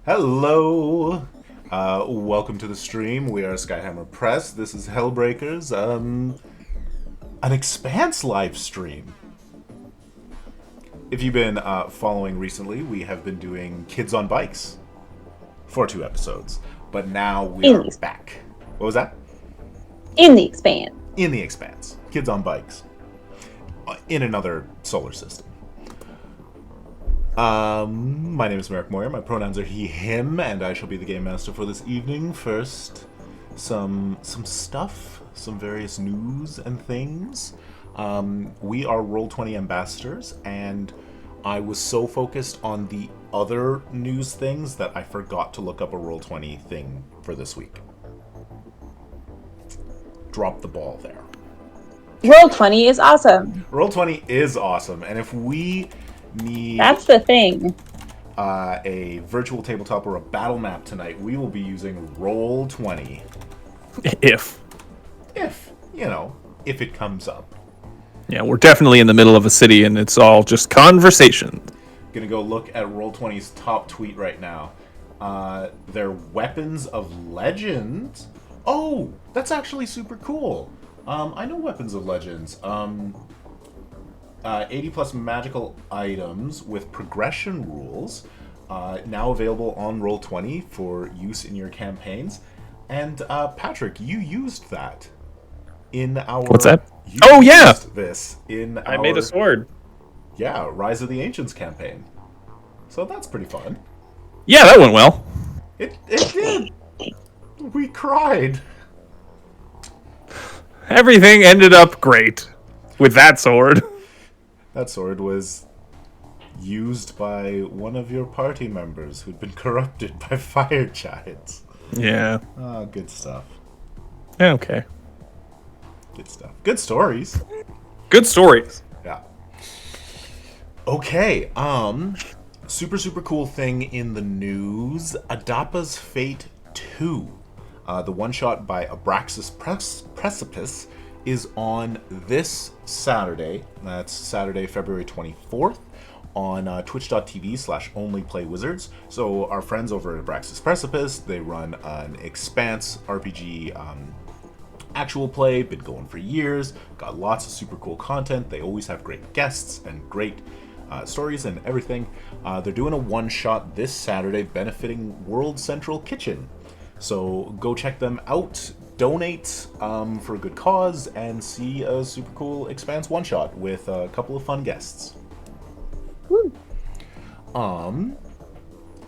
Hello! Welcome to the stream. We are Skyhammer Press. This is Hellbreakers, an Expanse live stream. If you've been following recently, we have been doing Kids on Bikes for 2 episodes. But now we are back. What was that? In the Expanse. In the Expanse. Kids on Bikes. In another solar system. My name is Meric Moyer. My pronouns are he, him, and I shall be the game master for this evening. First, some stuff, some various news and things. We are Roll20 ambassadors, and I was so focused on the other news things that I forgot to look up a Roll20 thing for this week. Drop the ball there. Roll20 is awesome. Roll20 is awesome, and if we need that's the thing. A virtual tabletop or a battle map tonight, we will be using Roll20. If it comes up. Yeah, we're definitely in the middle of a city and it's all just conversation. Gonna go look at Roll20's top tweet right now. Their Weapons of Legends. Oh, that's actually super cool. I know Weapons of Legends. 80 plus magical items with progression rules, now available on Roll20 for use in your campaigns. And Patrick, you used that in our... What's that? Oh, yeah! This in I made a sword. Yeah, Rise of the Ancients campaign. So that's pretty fun. Yeah, that went well. It did. We cried. Everything ended up great with that sword. That sword was used by one of your party members who'd been corrupted by fire giants. Yeah. Oh, good stuff. Okay. Good stuff. Good stories. Good stories. Yeah. Okay, super cool thing in the news. Adapa's Fate 2. The one-shot by Abraxas Precipice is on this Saturday. That's Saturday, February 24th, on twitch.tv/onlyplaywizards. So our friends over at Abraxas Precipice, they run an Expanse RPG actual play, been going for years, got lots of super cool content. They always have great guests and great stories and everything. They're doing a one-shot this Saturday benefiting World Central Kitchen. So go check them out. Donate for a good cause and see a super cool Expanse one-shot with a couple of fun guests. Woo.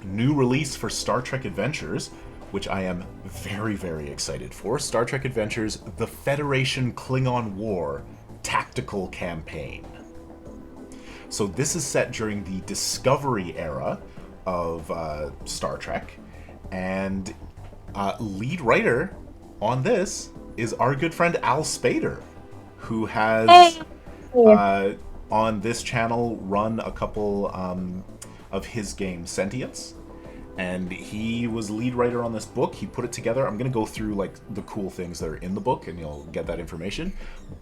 New release for Star Trek Adventures, which I am very excited for. Star Trek Adventures: The Federation Klingon War Tactical Campaign. So this is set during the Discovery era of Star Trek, and lead writer on this is our good friend Al Spader, who has on this channel run a couple of his games, Sentience, and he was lead writer on this book. He put it together. I'm going to go through like the cool things that are in the book and you'll get that information,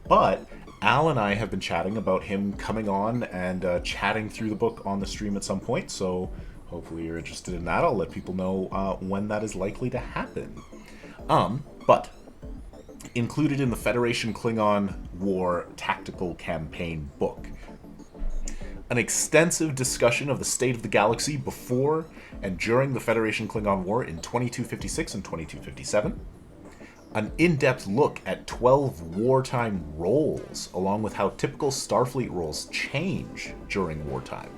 but Al and I have been chatting about him coming on and chatting through the book on the stream at some point, so hopefully you're interested in that. I'll let people know when that is likely to happen. But included in the Federation Klingon War Tactical Campaign book, an extensive discussion of the state of the galaxy before and during the Federation Klingon War in 2256 and 2257, an in-depth look at 12 wartime roles, along with how typical Starfleet roles change during wartime,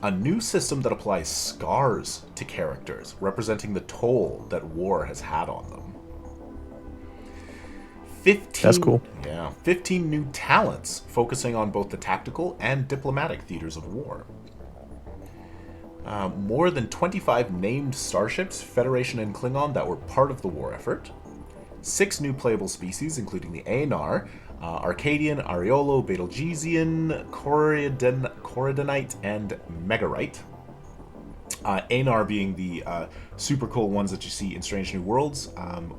a new system that applies scars to characters, representing the toll that war has had on them. 15, that's cool. Yeah, 15 new talents focusing on both the tactical and diplomatic theaters of war. More than 25 named starships, Federation and Klingon, that were part of the war effort. 6 new playable species, including the Aenar, Arcadian, Ariolo, Betelgeusian, Corridonite, and Megarite. Aenar being the super cool ones that you see in Strange New Worlds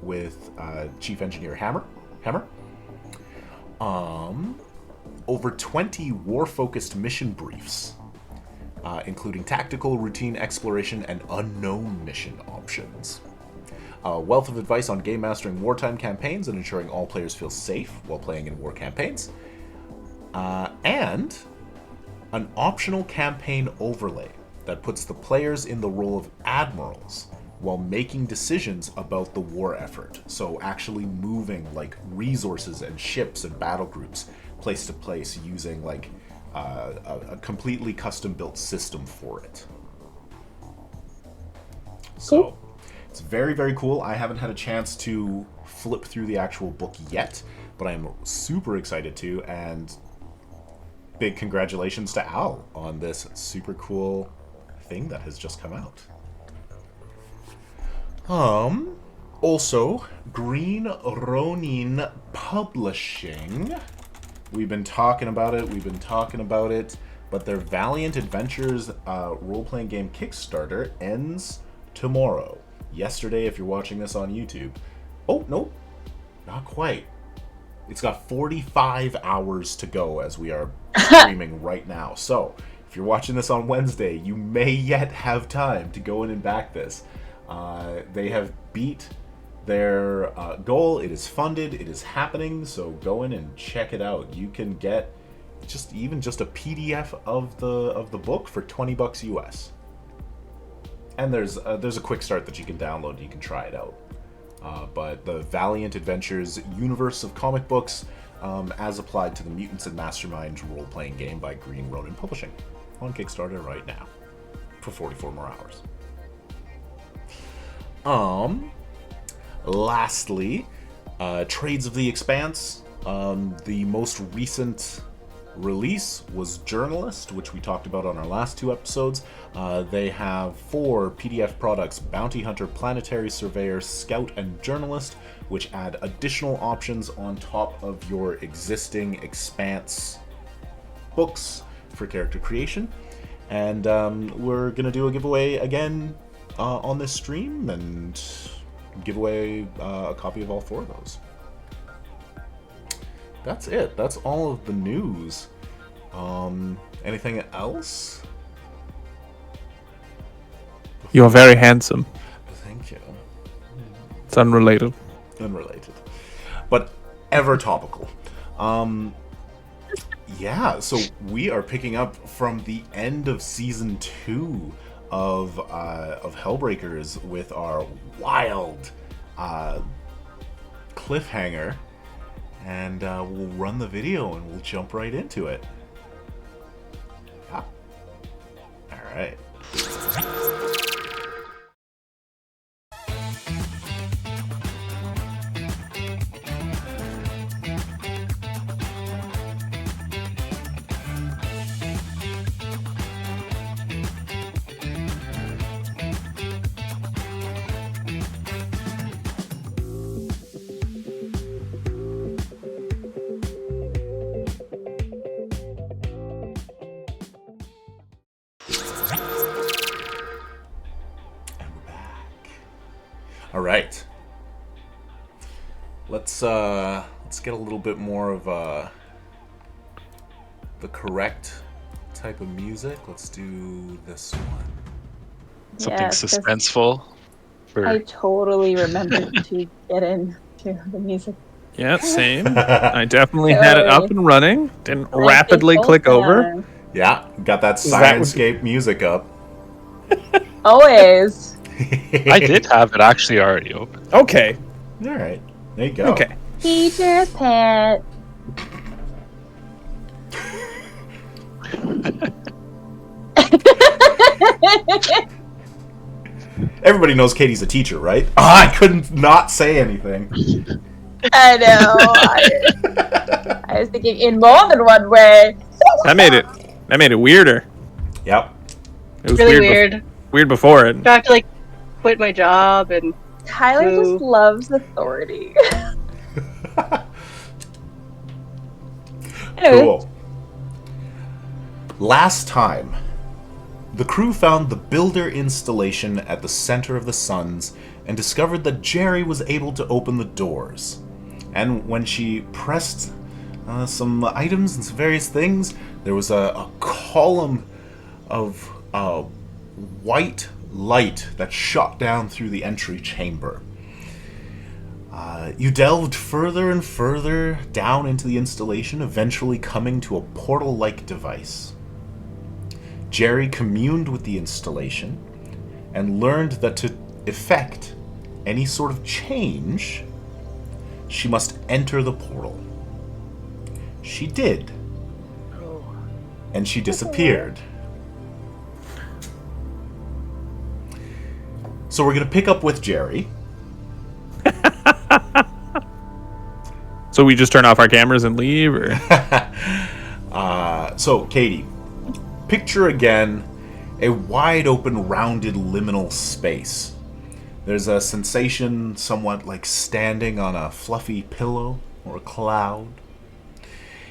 with Chief Engineer Hammer. Over 20 war-focused mission briefs including tactical, routine exploration, and unknown mission options. A wealth of advice on game mastering wartime campaigns and ensuring all players feel safe while playing in war campaigns. And an optional campaign overlay that puts the players in the role of admirals while making decisions about the war effort. So actually moving like resources and ships and battle groups place to place using like a completely custom built system for it. So it's very, very cool. I haven't had a chance to flip through the actual book yet, but I'm super excited to, and big congratulations to Al on this super cool thing that has just come out. Also, Green Ronin Publishing. We've been talking about it, but their Valiant Adventures role-playing game Kickstarter ends tomorrow. Yesterday, if you're watching this on YouTube. Oh, no, not quite. It's got 45 hours to go as we are streaming right now. So, if you're watching this on Wednesday, you may yet have time to go in and back this. They have beat their goal. It is funded. It is happening. So go in and check it out. You can get just a PDF of the book for $20 US. And there's a quick start that you can download. You can try it out. But the Valiant Adventures universe of comic books, as applied to the Mutants and Masterminds role-playing game by Green Ronin Publishing, on Kickstarter right now for 44 more hours. Lastly, Trades of the Expanse. The most recent release was Journalist, which we talked about on our last two episodes. They have 4 PDF products: Bounty Hunter, Planetary Surveyor, Scout, and Journalist, which add additional options on top of your existing Expanse books for character creation. And we're going to do a giveaway again on this stream and give away a copy of all 4 of those. That's it. That's all of the news. Anything else? You are very handsome. Thank you. It's unrelated. Unrelated. But ever topical. Yeah, so we are picking up from the end of Season 2 of Hellbreakers with our wild cliffhanger. And we'll run the video and we'll jump right into it. Yeah. Alright. All right. Let's get a little bit more of the correct type of music. Let's do this one. Something Yeah, 'cause suspenseful. I totally remembered to get into the music. Yeah, same. I definitely had it up Sorry. and running. Didn't I rapidly think click both over. times. Yeah, got that That would- Sirenscape music up. Always. I did have it actually already open. Okay. All right. There you go. Okay. Teacher's pet. Everybody knows Katie's a teacher, right? I couldn't not say anything. I know. I was thinking in more than one way. That made it weirder. Yep. It was Really weird. weird. Weird before it. I have to like quit my job and Tyler Boo. just loves authority. Anyways, Cool. Last time, the crew found the builder installation at the center of the suns and discovered that Gerry was able to open the doors. And when she pressed some items and some various things, there was a column of a white light that shot down through the entry chamber. You delved further and further down into the installation, eventually coming to a portal-like device. Gerry communed with the installation and learned that to effect any sort of change, she must enter the portal. She did. And she disappeared. So we're going to pick up with Gerry. So we just turn off our cameras and leave, or? So, Katie, picture again a wide open, rounded liminal space. There's a sensation somewhat like standing on a fluffy pillow or a cloud.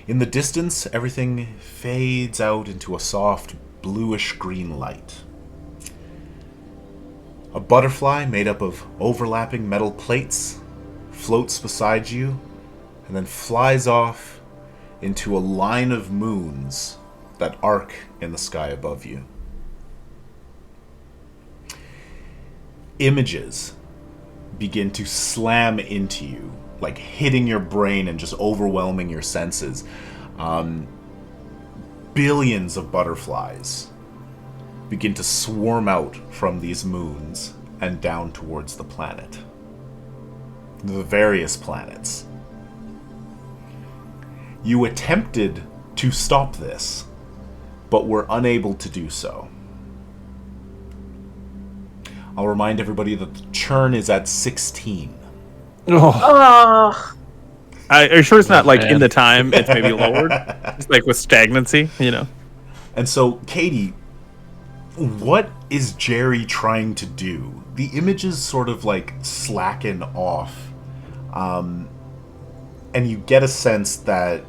In the distance, everything fades out into a soft, bluish-green light. A butterfly made up of overlapping metal plates floats beside you and then flies off into a line of moons that arc in the sky above you. Images begin to slam into you, like hitting your brain and just overwhelming your senses. Billions of butterflies begin to swarm out from these moons and down towards the planet. The various planets. You attempted to stop this, but were unable to do so. I'll remind everybody that the churn is at 16. Oh. Are you sure it's not like in the time? It's maybe lowered. It's like with stagnancy, you know. And so, Katie, what is Gerry trying to do? The images sort of like slacken off, and you get a sense that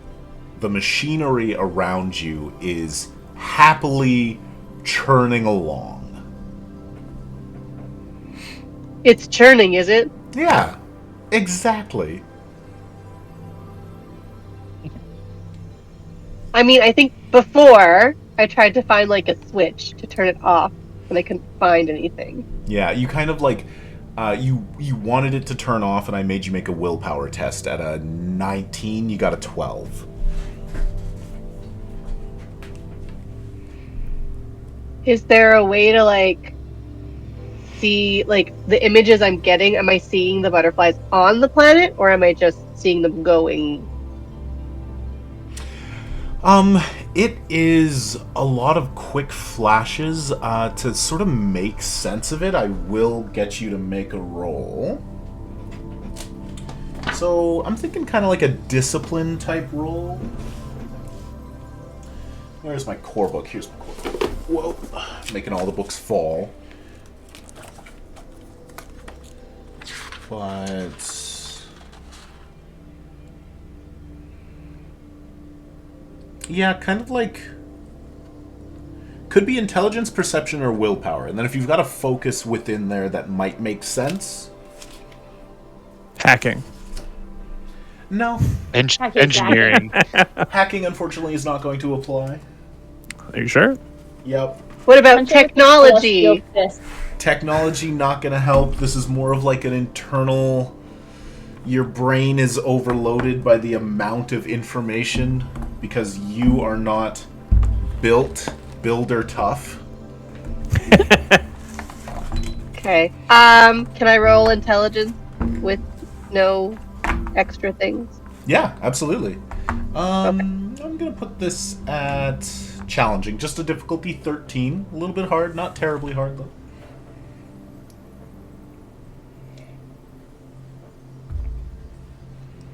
the machinery around you is happily churning along. It's churning, is it? Yeah, exactly. I mean, I think before I tried to find like a switch to turn it off, and I couldn't find anything. Yeah, you kind of like you wanted it to turn off, and I made you make a willpower test. At a 19, you got a 12. Is there a way to like see like the images I'm getting? Am I seeing the butterflies on the planet, or am I just seeing them going? It is a lot of quick flashes. To sort of make sense of it, I will get you to make a roll. So, I'm thinking kind of like a discipline type roll. Where's my core book? Here's my core book. Whoa. Making all the books fall. But... yeah, kind of like... could be intelligence, perception, or willpower. And then if you've got a focus within there that might make sense... Hacking. No. Engineering. Hacking, unfortunately, is not going to apply. Are you sure? Yep. What about technology? Technology not going to help. This is more of like an internal... your brain is overloaded by the amount of information because you are not builder tough. Okay. Can I roll intelligence with no extra things? Yeah, absolutely. I'm going to put this at challenging. Just a difficulty 13. A little bit hard, not terribly hard though.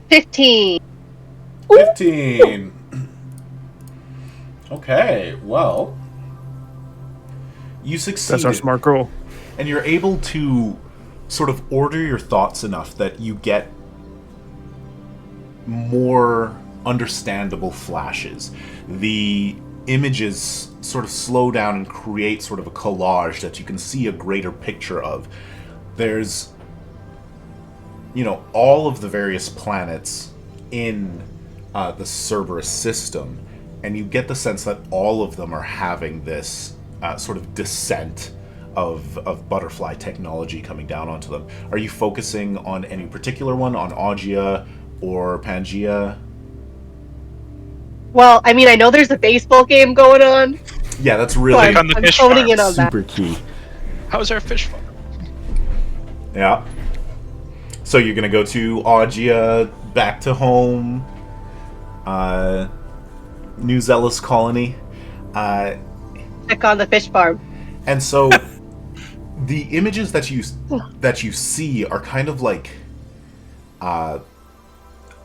$15. 15. Okay, well, you succeeded. That's our smart girl. And you're able to sort of order your thoughts enough that you get more understandable flashes. The images sort of slow down and create sort of a collage that you can see a greater picture of. There's, you know, all of the various planets in the Cerberus System, and you get the sense that all of them are having this sort of descent of butterfly technology coming down onto them. Are you focusing on any particular one, on Augia or Pangea? Well, I mean, I know there's a baseball game going on. Yeah, that's So really on the I'm fish honing farm. in on that. super key. How's our fish farm? Yeah. So you're gonna go to Augia, back to home, New Zealous Colony, Check on the fish farm. and so the images that you see are kind of like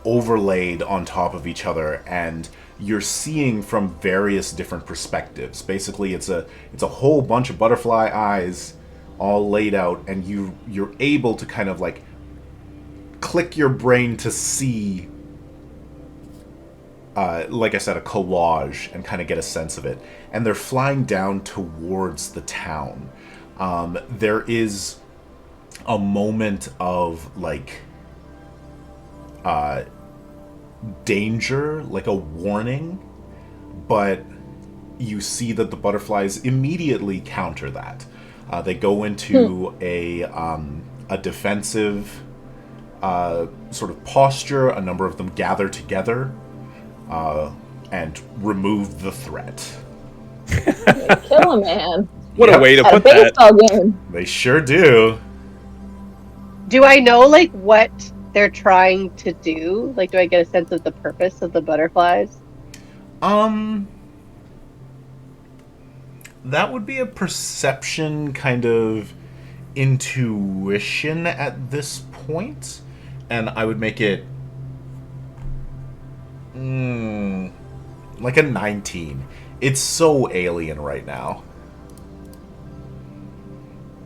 overlaid on top of each other, and you're seeing from various different perspectives. Basically, it's a whole bunch of butterfly eyes all laid out, and you're able to kind of like click your brain to see, like I said, a collage and kind of get a sense of it. And they're flying down towards the town. There is a moment of like danger, like a warning, but you see that the butterflies immediately counter that. They go into a defensive sort of posture. A number of them gather together and remove the threat. Kill a man. What Yep. a way to At a put that. baseball game. They sure do. Do I know like what they're trying to do? Like, do I get a sense of the purpose of the butterflies? That would be a perception kind of intuition at this point, and I would make it like a 19. It's so alien right now.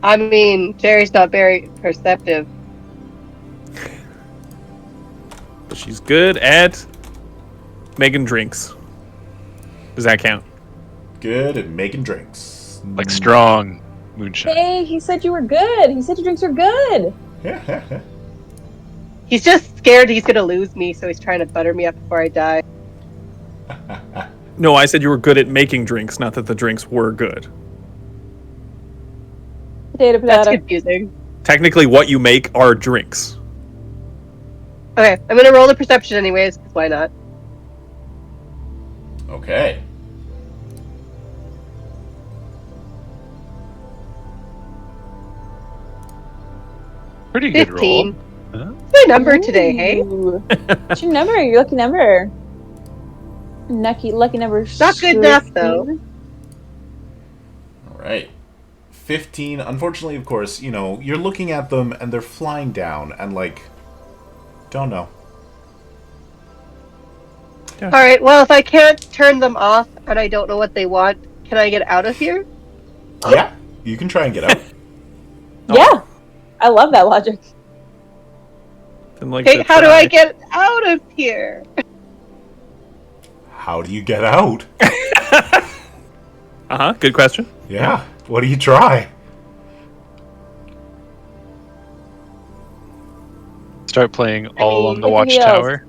I mean, Gerry's not very perceptive. But she's good at making drinks. Does that count? Good at making drinks. Like strong moonshine. Hey, he said you were good. He said your drinks are good. He's just scared he's gonna lose me, so he's trying to butter me up before I die. No, I said you were good at making drinks, not that the drinks were good. Potato, That's potato. confusing. Technically, what you make are drinks. Okay, I'm gonna roll the perception anyways, 'cause why not? Okay. Pretty good 15. roll. Huh? What's my number today, hey? Ooh. What's your number? Your lucky number. Lucky number. Not good enough, though. All right. 15. Unfortunately, of course, you know, you're looking at them and they're flying down and like, don't know. Alright, well, if I can't turn them off and I don't know what they want, can I get out of here? Yeah, you can try and get out. Yeah. I love that logic. And like Okay, to how do I try. get out of here? How do you get out? Uh-huh, good question. Yeah. What do you try? Start playing All Along the look at the Watchtower.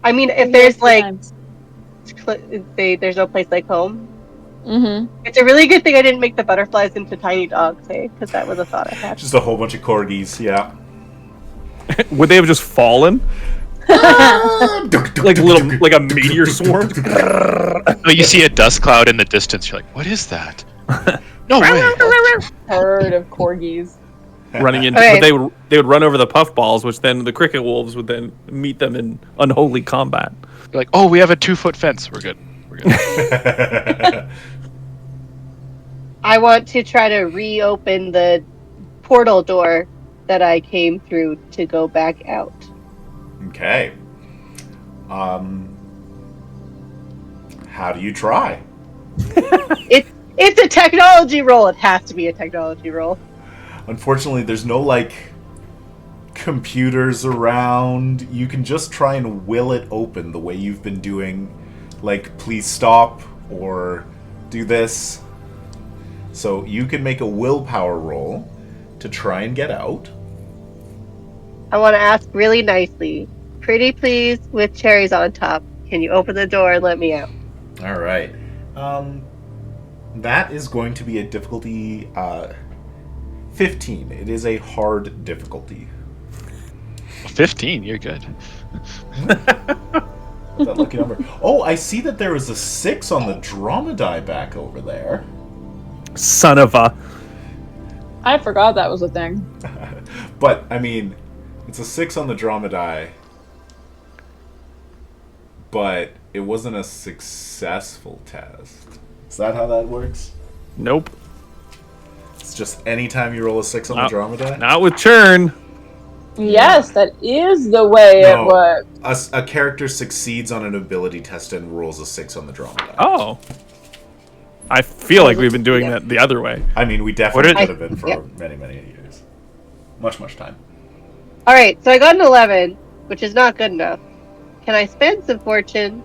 I mean, if there's like, there's no place like home. Mm-hmm. It's a really good thing I didn't make the butterflies into tiny dogs, hey? Because that was a thought I had. Just a whole bunch of corgis, yeah. Would they have just fallen? Like like a meteor swarm? Oh, you see a dust cloud in the distance. You're like, what is that? No way. Herd of corgis. Running into, Okay. but they would run over the puffballs, which then the cricket wolves would then meet them in unholy combat. You're like, oh, we have a 2-foot fence. We're good. We're good. I want to try to reopen the portal door that I came through to go back out. Okay. How do you try? It's a technology roll. It has to be a technology roll. Unfortunately, there's no, like, computers around. You can just try and will it open the way you've been doing. Like, please stop, or do this. So you can make a willpower roll to try and get out. I want to ask really nicely. Pretty please, with cherries on top. Can you open the door and let me out? All right. That is going to be a difficulty 15. It is a hard difficulty. 15, you're good. That lucky number. Oh, I see that there is a 6 on the drama die back over there. Son of a. I forgot that was a thing. But, I mean, it's a 6 on the drama die. But it wasn't a successful test. Is that how that works? Nope. It's just anytime you roll a 6 on the drama die? Not with churn. Yes, that is the way it works. A character succeeds on an ability test and rolls a 6 on the drama die. Oh. I feel like we've been doing that the other way. I mean, we definitely could have been for many, many years. Much time. Alright, so I got an 11, which is not good enough. Can I spend some fortune?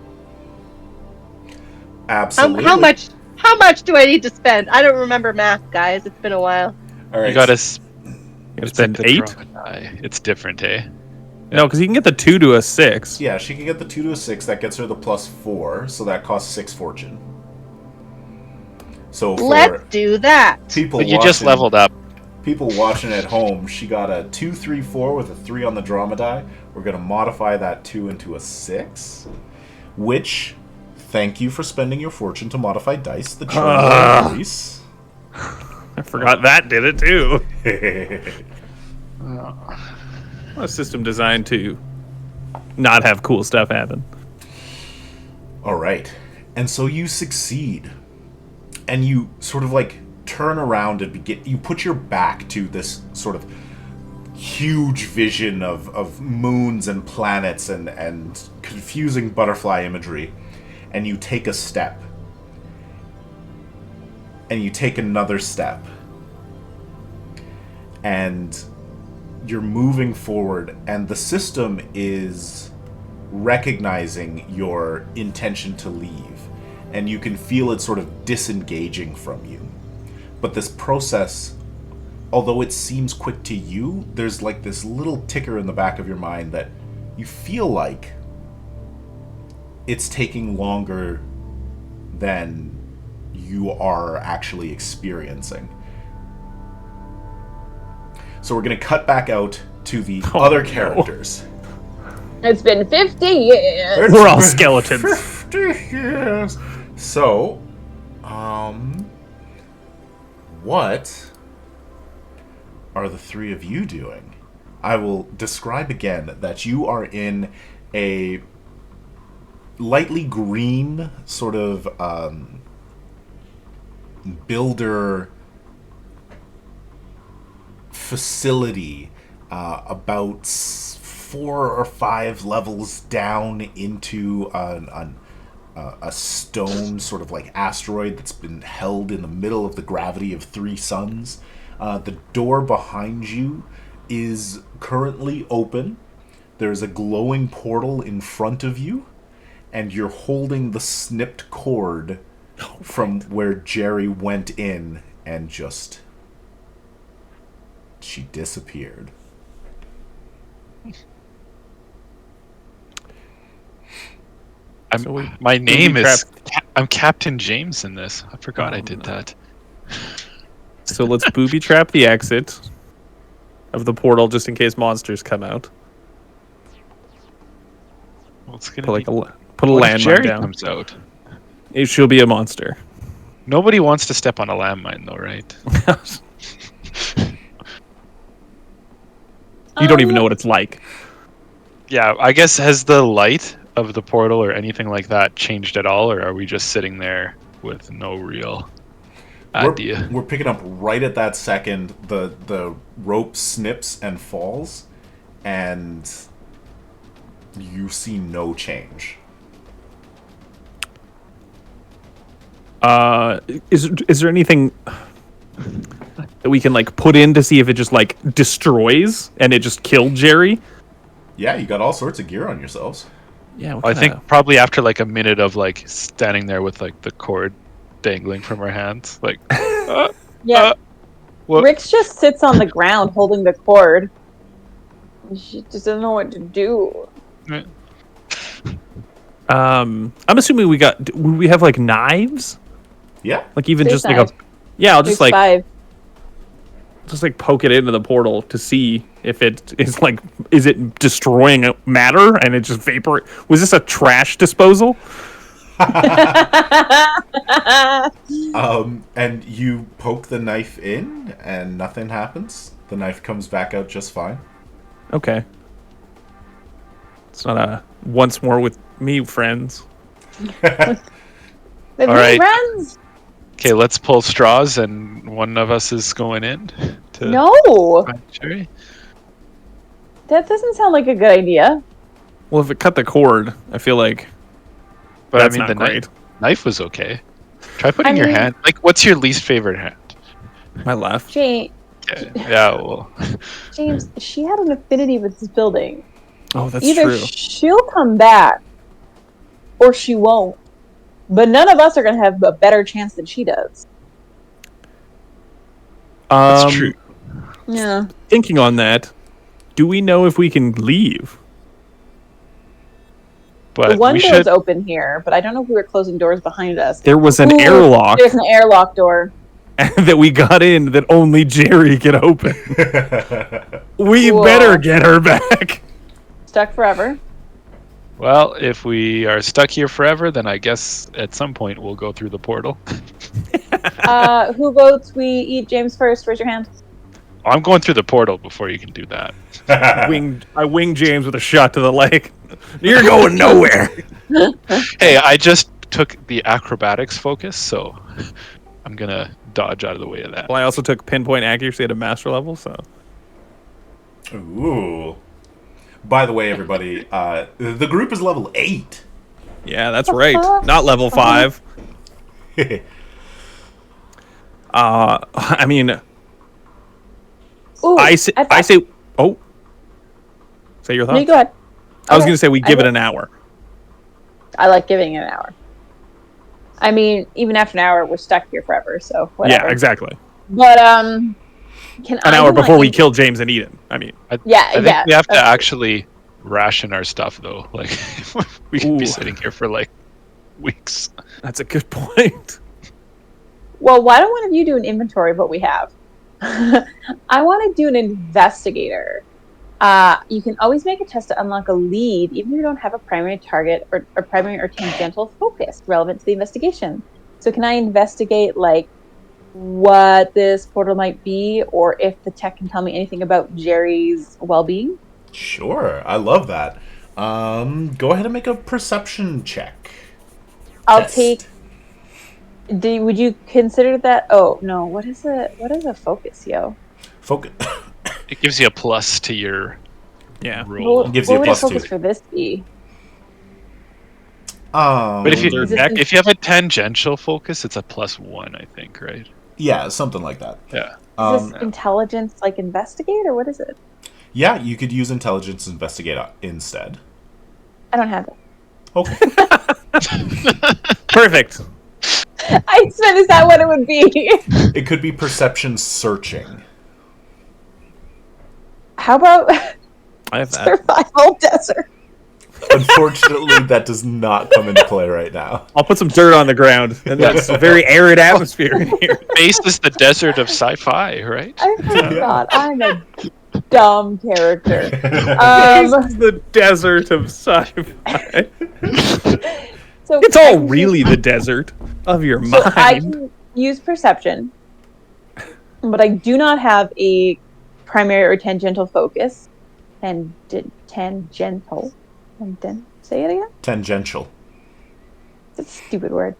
Absolutely. How much do I need to spend? I don't remember math, guys. It's been a while. All right. You gotta spend 8? It's different, eh? No, because you can get the 2 to a 6. Yeah, she can get the 2 to a 6. That gets her the +4, so that costs 6 fortune. So for let's do that. People but you just leveled up. People watching at home, she got a 2, 3, 4 with a 3 on the drama die. We're going to modify that 2 into a 6, which, thank you for spending your fortune to modify dice. The churn will increase. I forgot that did it too. A system designed to not have cool stuff happen. All right. And so you succeed. And you sort of like turn around and you put your back to this sort of huge vision of moons and planets and confusing butterfly imagery. And you take a step. And you take another step. And you're moving forward, and the system is recognizing your intention to leave. And you can feel it sort of disengaging from you. But this process, although it seems quick to you, there's like this little ticker in the back of your mind that you feel like it's taking longer than you are actually experiencing. So we're going to cut back out to the other characters. It's been 50 years. We're all skeletons. 50 years. So, what are the three of you doing? I will describe again that you are in a lightly green sort of builder facility about 4 or 5 levels down into a stone sort of like asteroid that's been held in the middle of the gravity of 3 suns. The door behind you is currently open. There's a glowing portal in front of you, and you're holding the snipped cord from where Gerry went in and just... she disappeared. My name is... I'm Captain James in this. I forgot I did that. So let's booby trap the exit of the portal just in case monsters come out. Well, it's gonna put a landmine Gerry down. comes out. She'll be a monster. Nobody wants to step on a landmine, though, right? You don't even know what it's like. Yeah, I guess has the light of the portal or anything like that changed at all, or are we just sitting there with no real idea? We're picking up right at that second. The rope snips and falls, and you see no change. Is there anything that we can like put in to see if it just like destroys and it just killed Gerry? Yeah, you got all sorts of gear on yourselves. Yeah, I think probably after like a minute of like standing there with like the cord dangling from our hands, like Yeah. What? Rix just sits on the ground holding the cord. She just doesn't know what to do. I'm assuming we have like knives Yeah. Like even There's just like a, knife. yeah, I'll just There's like 5. poke it into the portal to see if it is like, is it destroying matter and it just vapor? Was this a trash disposal? And you poke the knife in, and nothing happens. The knife comes back out just fine. Okay. It's not a once more with me, friends. They're All right. friends. Okay, let's pull straws, and one of us is going in. To No, find Gerry. that doesn't sound like a good idea. Well, if it cut the cord, I feel like But that's I mean, not the great. knife was okay. Try putting your mean- hand. Like, what's your least favorite hand? My left. James, Okay. Yeah, well, James, she had an affinity with this building. Oh, that's Either true. she'll come back, or she won't. But none of us are going to have a better chance than she does. that's true. Yeah. Thinking on that, do we know if we can leave? But The one we door's should. open here, but I don't know if we were closing doors behind us. There was an Ooh, airlock There's an airlock door. that we got in that only Gerry can open. We Cool. better get her back. Stuck forever. Well, if we are stuck here forever, then I guess at some point we'll go through the portal. Who votes we eat James first? Raise your hand. I'm going through the portal before you can do that. I wing James with a shot to the leg. You're going nowhere. Hey, I just took the acrobatics focus, so I'm gonna dodge out of the way of that. Well, I also took pinpoint accuracy at a master level, so. Ooh. By the way, everybody, the group is level 8. Yeah, that's right. Not level 5. I mean, Ooh, I say, oh. Say your No, thoughts. you go ahead. I was Okay. going to say we give it will- an hour. I like giving it an hour. I mean, even after an hour, we're stuck here forever, so whatever. Yeah, exactly. But, can An I hour do my before we in- kill James and Eden. I mean, I Yeah, think we have to that's- actually ration our stuff, though. Like, we could be Ooh. sitting here for like weeks. that's a good point. Well, why don't one of you do an inventory of what we have? I want to do an investigator. You can always make a test to unlock a lead, even if you don't have a primary target or primary or tangential focus relevant to the investigation. So can I investigate, like, what this portal might be, or if the tech can tell me anything about Gerry's well-being? Sure, I love that. Go ahead and make a perception check. I'll Test. take... would you consider that... Oh, no. What is a focus, yo? Focus. It gives you a plus to your Yeah. roll. What, Gives what you a would plus a focus two. for this be? But if you Third deck. if you have a tangential focus, it's a +1, I think, right? Yeah, something like that. Yeah. Is this intelligence, like, investigate, or what is it? Yeah, you could use intelligence investigate instead. I don't have it. Okay. Perfect. I said, is that what it would be? It could be perception searching. How about I have that. survival desert? Unfortunately, that does not come into play right now. I'll put some dirt on the ground, and it's a very arid atmosphere in here. Space is the desert of sci-fi, right? I forgot. I'm a dumb character. This is the desert of sci-fi. So It's I all can really use- the desert of your So I mind. can use perception, but I do not have a primary or tangential focus. And tangential. And then say it again. Tangential. It's a stupid word.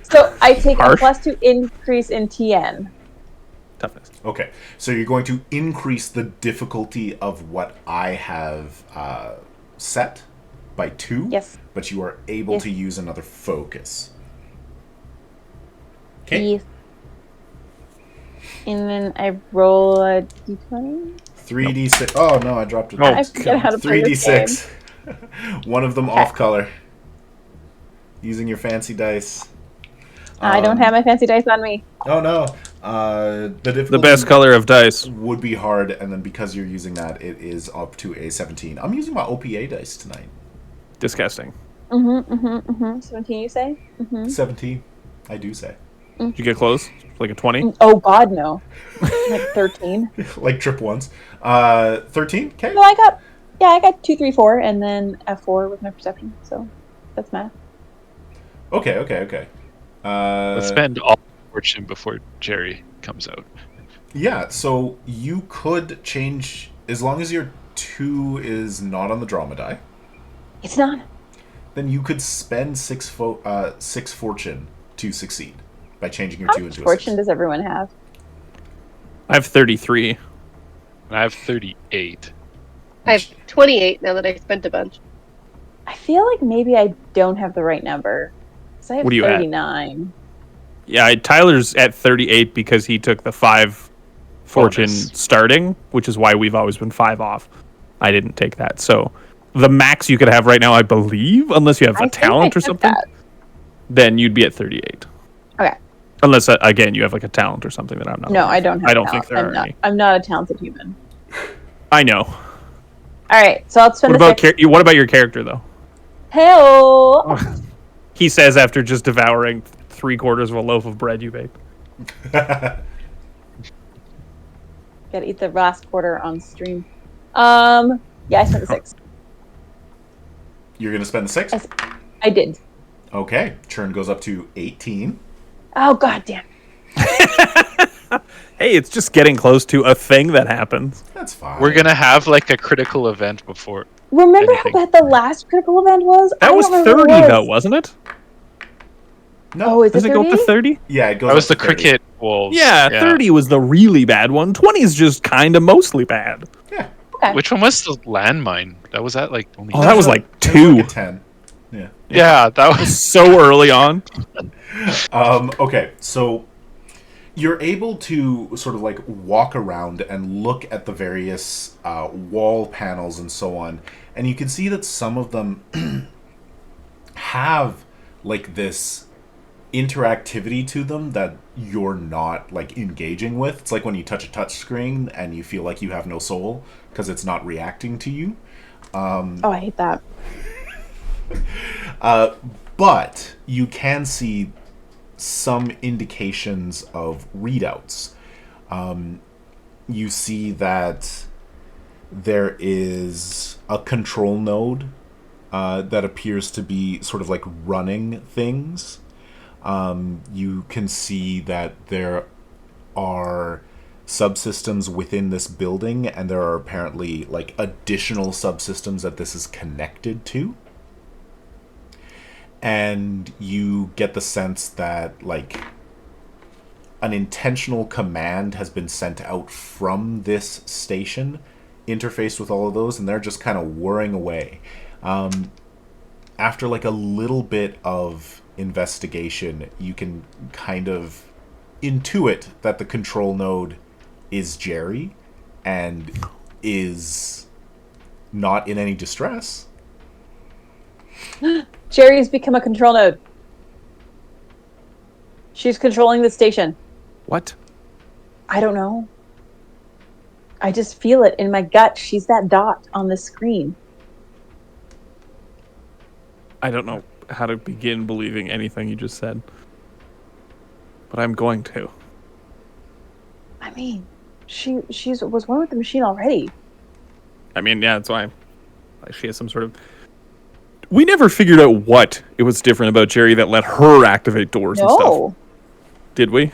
So I take a Harsh. +2 increase in TN. Toughness. Okay, so you're going to increase the difficulty of what I have set by 2. Yes. But you are able Yes. to use another focus. Okay. Yes. And then I roll a d20. 3d6. Oh no, I dropped it. Oh, I forget how to play this game. 3d6. One of them Okay. off color. Using your fancy dice. I don't have my fancy dice on me. Oh no. The difficulty The best color of dice. would be hard, and then because you're using that, it is up to a 17. I'm using my OPA dice tonight. Disgusting. Mm-hmm. 17, you say? Mm-hmm. 17, I do say. Did you get close? Like a 20? Oh, God, no. Like 13. Like trip once. 13? Okay. No, I got 2, 3, 4, and then a 4 with my perception. So that's math. Okay. Let's spend all fortune before Gerry comes out. Yeah, so you could change, as long as your 2 is not on the drama die, It's not. then you could spend 6 fortune to succeed by changing your How 2 much into a fortune 6. does everyone have? I have 33. And I have 38. I have 28 now that I spent a bunch. I feel like maybe I don't have the right number. So I have What are you at? 39. Yeah, Tyler's at 38 because he took the 5 fortune Bonus. starting, which is why we've always been 5 off. I didn't take that. So the max you could have right now, I believe, unless you have I a think talent I or took something, that. then you'd be at 38. Okay. Unless, again, you have like a talent or something that I'm not. No, aware I of. don't have I don't talent. think there are any. I'm not a talented human. I know. All right, so I'll spend What the about 6. what about your character though? Hey-oh! He says after just devouring 3/4 of a loaf of bread you baked. Gotta eat the last quarter on stream. Yeah, I spent the 6. You're going to spend the 6? I did. Okay, churn goes up to 18. Oh, god damn. Hey, it's just getting close to a thing that happens. That's fine. We're gonna have like a critical event before. Remember Anything. how bad the last critical event was? That I was don't remember what 30 it though, was. wasn't it? No, Oh, is Does it it go up to 30? yeah, it goes That up was to the 30. cricket wolves. Yeah, 30 was the really bad one. 20 is just kind of mostly bad. Yeah. Okay. Which one was the landmine? That was at like only. Oh, that was like It was 2. like a 10. Yeah. Yeah, that was. So early on. Okay, so you're able to sort of like walk around and look at the various wall panels and so on, and you can see that some of them have like this interactivity to them that you're not like engaging with. It's like when you touch a touch screen and you feel like you have no soul because it's not reacting to you. Oh, I hate that. But you can see some indications of readouts. You see that there is a control node that appears to be sort of like running things. You can see that there are subsystems within this building, and there are apparently like additional subsystems that this is connected to. And you get the sense that like an intentional command has been sent out from this station, interfaced with all of those, and they're just kind of whirring away. After like a little bit of investigation, you can kind of intuit that the control node is Gerry and is not in any distress. Gerry has become a control node. She's controlling the station. What? I don't know. I just feel it in my gut. She's that dot on the screen. I don't know how to begin believing anything you just said. But I'm going to. I mean, she was one with the machine already. I mean, yeah, that's why like, she has some sort of... We never figured out what it was different about Gerry that let her activate doors and stuff. No. Did we?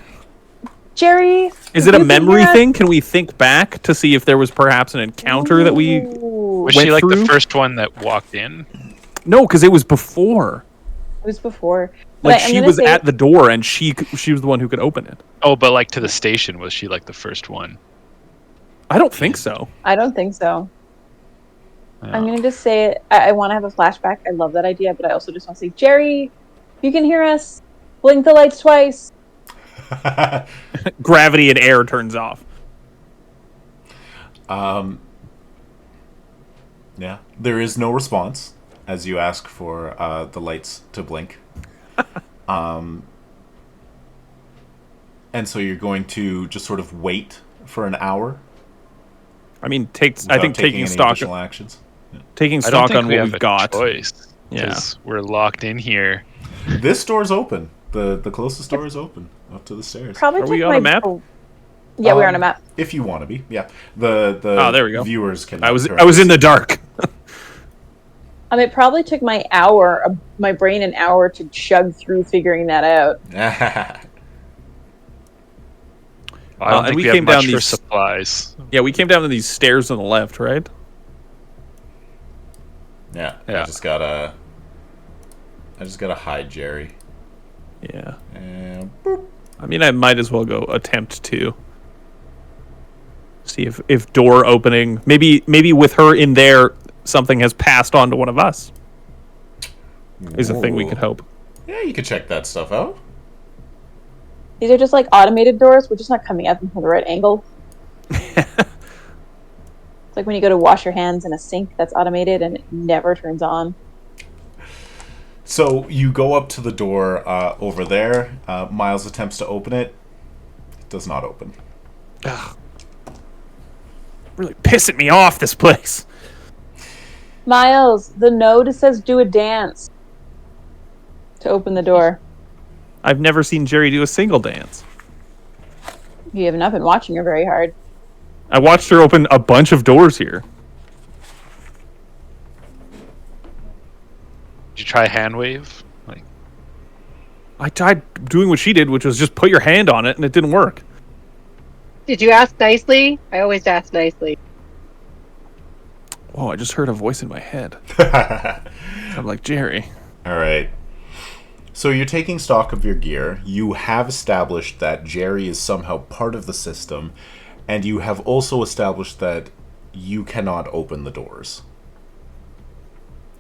Gerry, Is it a you can memory hear us? thing? Can we think back to see if there was perhaps an encounter that we... Ooh. Was went she like through? the first one that walked in? No, because it was before. It was before. Like, But I'm she gonna was say- at the door, and she was the one who could open it. Oh, but like to the station, was she like the first one? I don't think so. I don't think so. Oh. I'm going to just say it. I want to have a flashback. I love that idea, but I also just want to say, Gerry, you can hear us. Blink the lights twice. Gravity and air turns off. Yeah, there is no response as you ask for the lights to blink. And so you're going to just sort of wait for an hour. I mean, I without think taking any stock additional actions. taking I don't stock think on we what have we've a got. choice. Yeah. because we're locked in here. This door's open. The closest door is open up to the stairs. Probably Are we took on my a map? Yeah, we're on a map. If you want to be, yeah. The there we go. viewers can. I was in the dark. It probably took my brain an hour to chug through figuring that out. I don't and think we we have came down much for these- supplies. Yeah, we came down to these stairs on the left, right? Yeah. Yeah. I just gotta hide Gerry. Yeah. And boop. I mean, I might as well go attempt to see if door opening. Maybe with her in there, something has passed on to one of us. Is a thing we Ooh. could hope. Yeah, you could check that stuff out. These are just like automated doors. We're just not coming at them from the right angle. It's like when you go to wash your hands in a sink that's automated and it never turns on. So you go up to the door over there. Miles attempts to open it. It does not open. Ugh. Really pissing me off, this place. Miles, the node says do a dance to open the door. I've never seen Gerry do a single dance. You have not been watching her very hard. I watched her open a bunch of doors here. Did you try hand wave? Like, I tried doing what she did, which was just put your hand on it, and it didn't work. Did you ask nicely? I always ask nicely. Oh, I just heard a voice in my head. I'm like, Gerry. All right. So you're taking stock of your gear. You have established that Gerry is somehow part of the system, and you have also established that you cannot open the doors.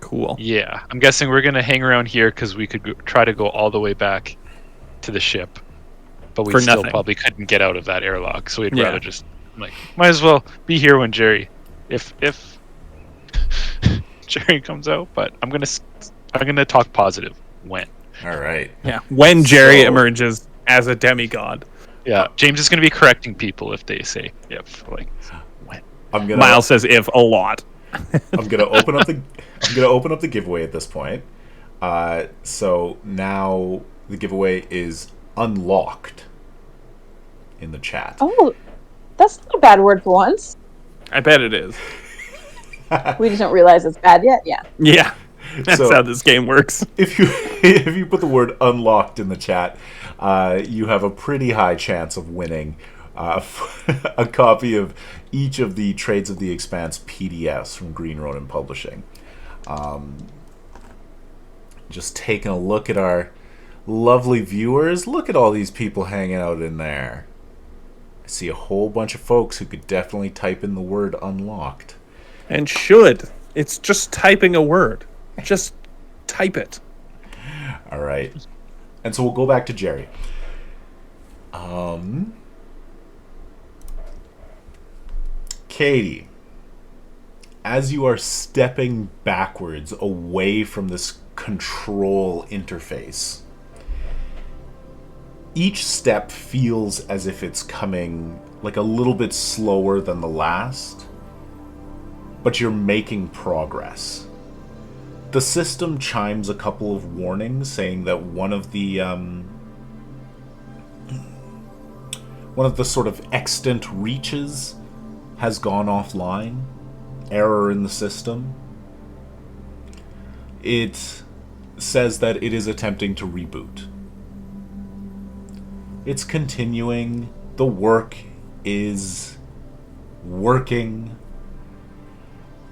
Cool. yeah, I'm guessing we're gonna hang around here because we could try to go all the way back to the ship, but we For still nothing. probably couldn't get out of that airlock. So we'd Yeah. rather just might as well be here when Gerry, if Gerry comes out. But I'm gonna talk positive when. All right. Yeah. When Gerry So- emerges as a demigod. Yeah, James is gonna be correcting people if they say if when. I'm gonna Miles says if a lot. I'm gonna open up the giveaway at this point. So now the giveaway is unlocked in the chat. Oh, that's not a bad word for once. I bet it is. We just don't realize it's bad yet. Yeah. Yeah. That's So- how this game works. If you put the word unlocked in the chat, you have a pretty high chance of winning a copy of each of the Trades of the Expanse PDFs from Green Ronin Publishing. Just taking a look at our lovely viewers. Look at all these people hanging out in there. I see a whole bunch of folks who could definitely type in the word unlocked. And should. It's just typing a word. Just type it. All right. And so we'll go back to Gerry. Katie, as you are stepping backwards away from this control interface, each step feels as if it's coming like a little bit slower than the last, but you're making progress. The system chimes a couple of warnings saying that one of the sort of extant reaches has gone offline. Error in the system. It says that it is attempting to reboot. It's continuing. The work is working.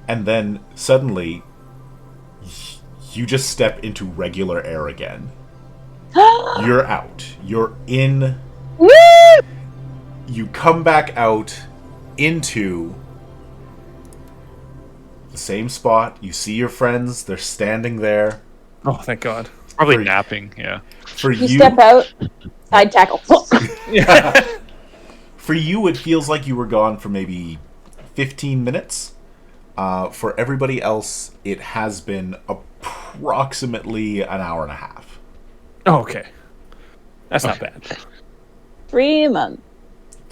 And then suddenly you just step into regular air again. You're out. You're in. Woo! You come back out into the same spot. You see your friends. They're standing there. Oh, thank God. Probably For- napping. Yeah. For You you, step out, side tackle. for you, it feels like you were gone for maybe 15 minutes. For everybody else, it has been approximately an hour and a half. Oh, okay. That's not bad. 3 months.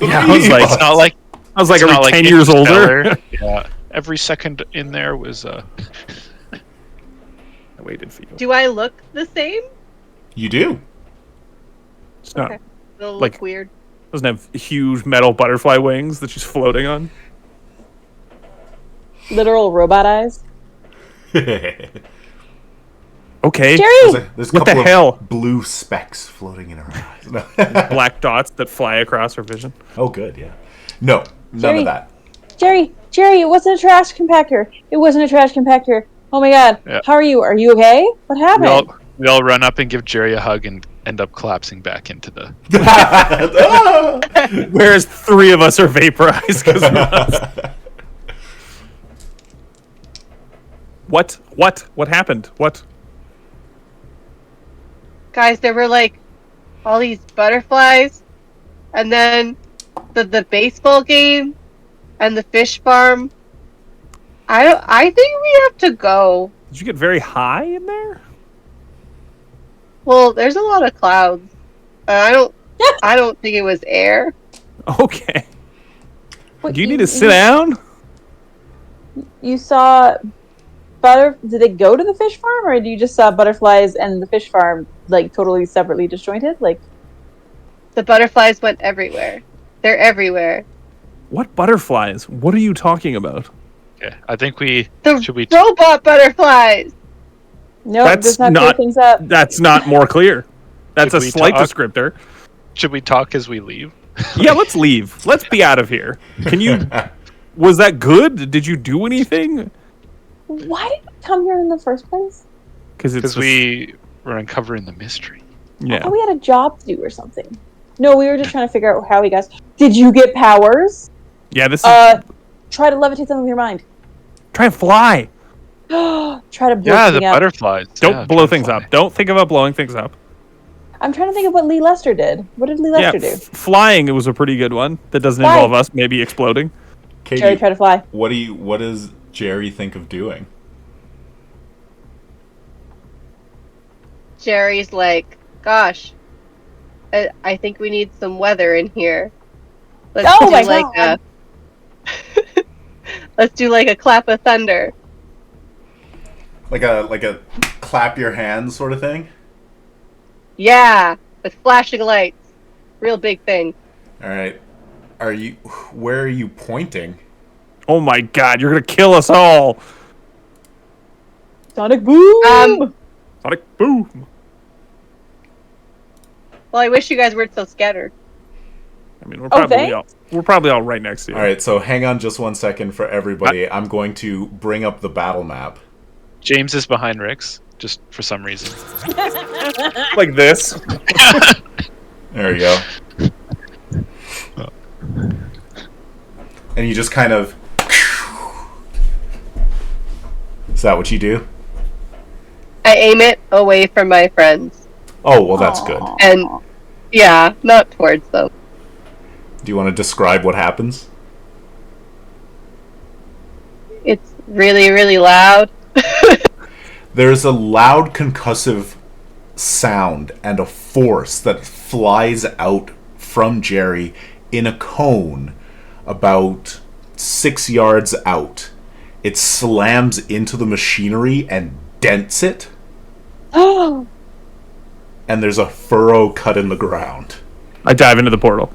Yeah, I was like, It's not like are it's we not like 10 years older? Interstellar. Yeah. Every second in there was I waited for you. Do I look the same? You do. It's not, Okay. It'll like- look weird. doesn't have huge metal butterfly wings that she's floating on. Literal robot eyes. Okay. Jerry! There's a What couple the hell? of blue specks floating in her eyes. No. Black dots that fly across her vision. Oh, good, yeah. No, none Jerry. of that. Jerry, it wasn't a trash compactor. It wasn't a trash compactor. Oh my god. Yeah. How are you? Are you okay? What happened? We all run up and give Gerry a hug and end up collapsing back into the. Whereas 3 of us are vaporized. 'Cause we're not- What happened? What? Guys, there were like all these butterflies, and then the baseball game, and the fish farm. I think we have to go. Did you get very high in there? Well, there's a lot of clouds. I don't think it was air. Okay. What, Do you need to sit down? You saw did they go to the fish farm, or do you just saw butterflies and the fish farm like totally separately disjointed? Like, The butterflies went everywhere. They're everywhere. What butterflies? What are you talking about? Okay, I think The should we robot butterflies. no, That's does not clear not- things up. That's not more clear. That's a Should we slight talk? descriptor. should we talk as we leave? Yeah, let's leave. Let's be out of here. Can you... Was that good? Did you do anything? Why did we come here in the first place? Because Because we were uncovering the mystery. I Yeah. thought we had a job to do or something. No, we were just trying to figure out how we got. Did you get powers? Yeah, this is... Try to levitate something with your mind. Try and fly. Try to blow Yeah, the something up. butterflies. Don't Yeah, blow try to things fly. up. Don't think about blowing things up. I'm trying to think of what Lee Lester did. What did Lee Yeah, Lester do? flying was a pretty good one. That doesn't Fly. involve us maybe exploding. Katie, Jerry, try to fly. what does Gerry think of doing? Jerry's like, gosh, I think we need some weather in here. Let's Oh do my like God. let's do like a clap of thunder. Like a clap your hands sort of thing? Yeah, with flashing lights. Real big thing. All right. Where are you pointing? Oh my god, you're gonna kill us all! Sonic boom! Sonic boom! Well, I wish you guys weren't so scattered. I mean, we're thanks. probably all right next to you. All right, so hang on just one second for everybody. I'm going to bring up the battle map. James is behind Rick's, just for some reason. Like this. There you go. And you just kind of... Is that what you do? I aim it away from my friends. Oh, well, that's good. And yeah, not towards them. Do you want to describe what happens? It's really, really loud. There's a loud concussive sound and a force that flies out from Gerry in a cone about 6 yards out. It slams into the machinery and dents it, Oh, and there's a furrow cut in the ground. I dive into the portal.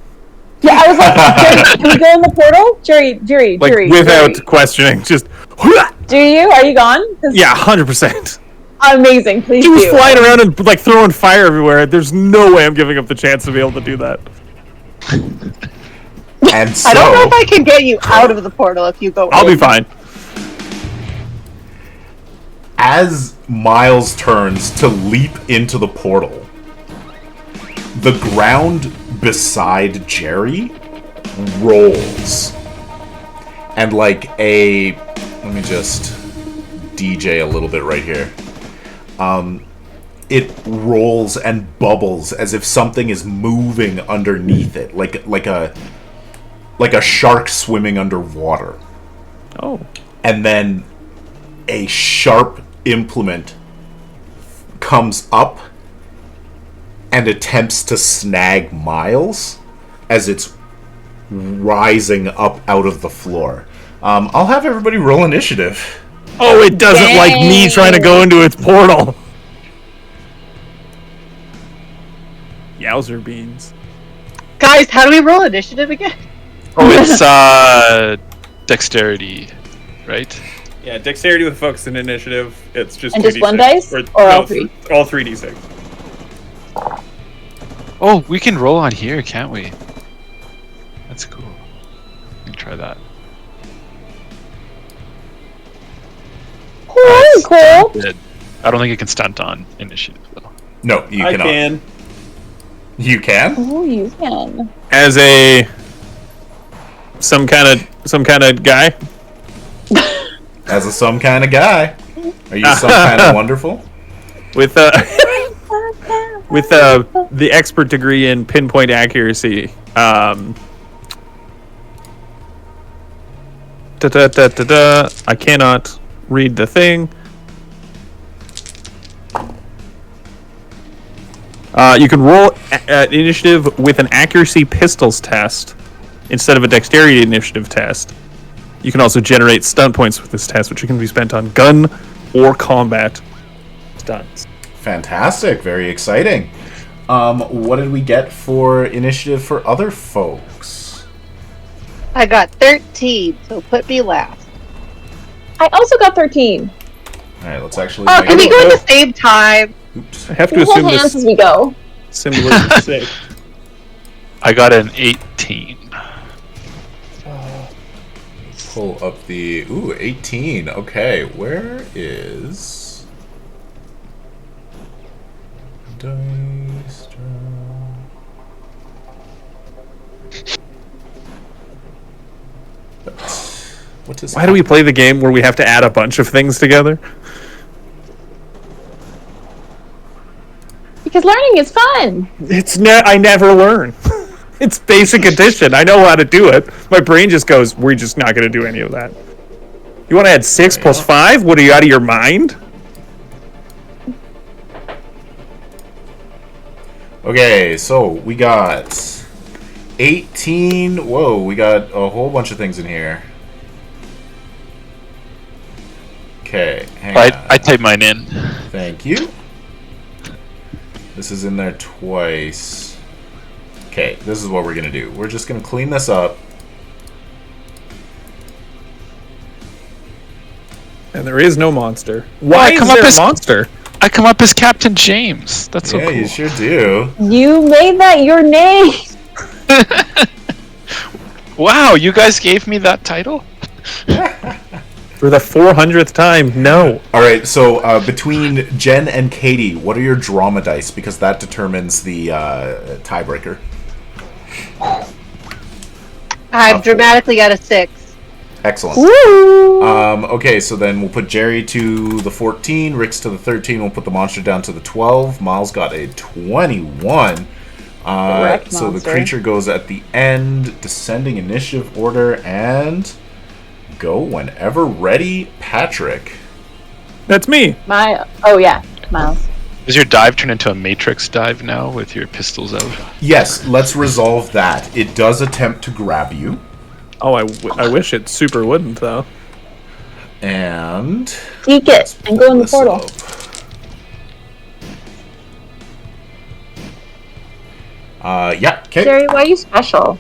yeah, I was like, Jerry, can we go in the portal? Jerry, Like, without questioning, just... Do you? Are you gone? 'Cause- Yeah, 100%. Amazing, please She was do. flying around and, like, throwing fire everywhere. There's no way I'm giving up the chance to be able to do that. And so... I don't know if I can get you out of the portal if you go I'll be in. fine. As Miles turns to leap into the portal, the ground beside Gerry rolls. And like a... Let me just DJ a little bit right here. It rolls and bubbles as if something is moving underneath it. Like a shark swimming underwater. Oh. And then a sharp implement comes up and attempts to snag Miles as it's rising up out of the floor. I'll have everybody roll initiative. Oh, it doesn't like me trying to go into its portal. Yowzer beans. Guys, how do we roll initiative again? Oh, it's dexterity, right? Yeah, dexterity with focus and initiative. It's just And 2d6. just one dice? Or all three? All 3d6. Oh, we can roll on here, can't we? That's cool. We can try that. Cool. Good. I don't think it can stunt on initiative though. No, you I cannot. can. You can? Oh, you can. As a some kind of guy. As a some kind of guy. Are you some kind of wonderful? With with the expert degree in pinpoint accuracy. I cannot read the thing. You can roll initiative with an accuracy pistols test instead of a dexterity initiative test. You can also generate stunt points with this test, which can be spent on gun or combat stunts. Fantastic. Very exciting. What did we get for initiative for other folks? I got 13, so put me last. I also got 13. All right, let's actually. Oh, can we go at the same time? Oops. I have to We'll hold assume hands this as we go. symbolism is safe. I got an 18. Pull up the 18. Okay, where is dice? What is? Why do we play the game where we have to add a bunch of things together? Because learning is fun. I never learn. It's basic addition. I know how to do it. My brain just goes, we're just not going to do any of that. You want to add 6 plus 5? What, are you out of your mind? Okay, so we got 18. Whoa, we got a whole bunch of things in here. Okay, hang on. I typed mine in. Thank you. This is in there twice. Okay, this is what we're gonna do. We're just gonna clean this up. And there is no monster. Why is there a monster? I come up as Captain James. That's so Yeah, cool. you sure do. You made that your name. Wow, you guys gave me that title? For the 400th time, no. All right, so between Jen and Katie, what are your drama dice? Because that determines the tiebreaker. I've dramatically got a 6. Excellent. Woo! Okay, so then we'll put Gerry to the 14, Rick's to the 13, we'll put the monster down to the 12. Miles got a 21. Correct, so the monster. creature goes at the end, descending initiative order, and go whenever ready, Patrick. That's me. Oh yeah, Miles. Does your dive turn into a Matrix dive now with your pistols out? Yes, let's resolve that. It does attempt to grab you. Oh, I wish it super wouldn't, though. And Eek it and go in the this portal. up. Yeah, okay. Gerry, why are you special?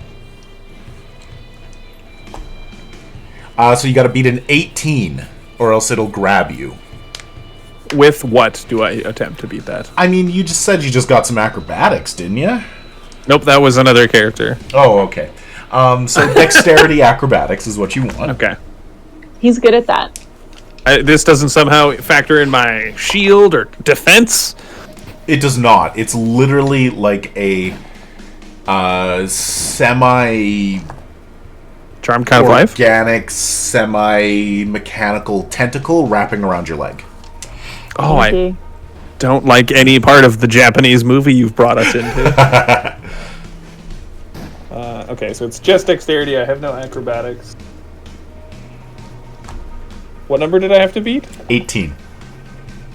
So you gotta beat an 18, or else it'll grab you. With what do I attempt to beat that? I mean, you just said you just got some acrobatics, didn't you? Nope, that was another character. Oh, okay. So dexterity acrobatics is what you want. Okay. He's good at that. This doesn't somehow factor in my shield or defense? It does not. It's literally like a semi Charmed kind of life? organic, semi-mechanical tentacle wrapping around your leg. Oh, I don't like any part of the Japanese movie you've brought us into. Okay, so it's just dexterity. I have no acrobatics. What number did I have to beat? 18.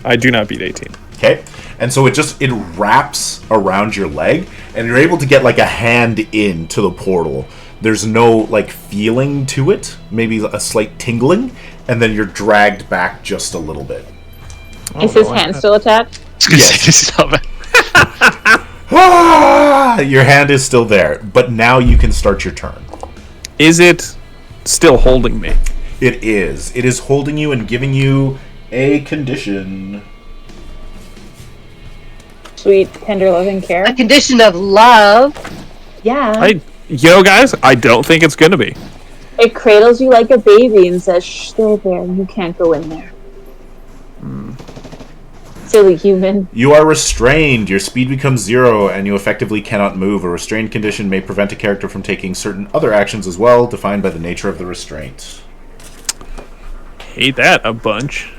I do not beat 18. Okay, and so it wraps around your leg, and you're able to get like a hand into the portal, There's no, like, feeling to it. Maybe a slight tingling. And then you're dragged back just a little bit. Is his hand still attached? Yes. Your hand is still there. But now you can start your turn. Is it still holding me? It is. It is holding you and giving you a condition. Sweet, tender, loving care. A condition of love. Yeah. Guys, I don't think it's gonna be. It cradles you like a baby and says, "Shh, stay there. You can't go in there." Silly human. You are restrained. Your speed becomes 0, and you effectively cannot move. A restrained condition may prevent a character from taking certain other actions as well, defined by the nature of the restraint. Hate that a bunch.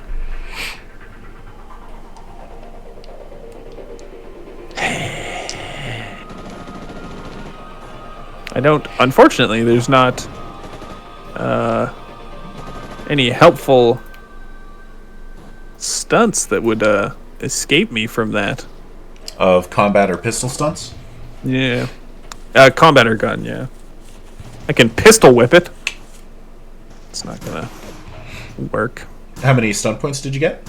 I don't. Unfortunately, there's not any helpful stunts that would escape me from that. Of combat or pistol stunts? Yeah. Combat or gun, yeah. I can pistol whip it. It's not gonna work. How many stunt points did you get?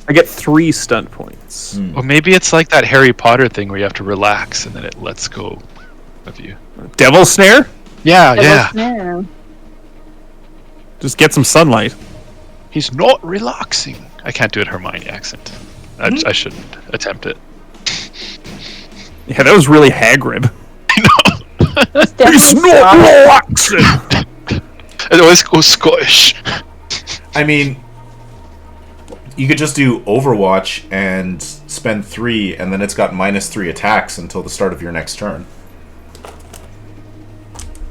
I get 3 stunt points. Well, maybe it's like that Harry Potter thing where you have to relax and then it lets go of you. Devil snare? Yeah. Just get some sunlight. He's not relaxing. I can't do it Hermione accent. I shouldn't attempt it. Yeah, that was really Hagrid. He's not relaxing. It always goes Scottish. I mean, you could just do Overwatch and spend 3, and then it's got -3 attacks until the start of your next turn.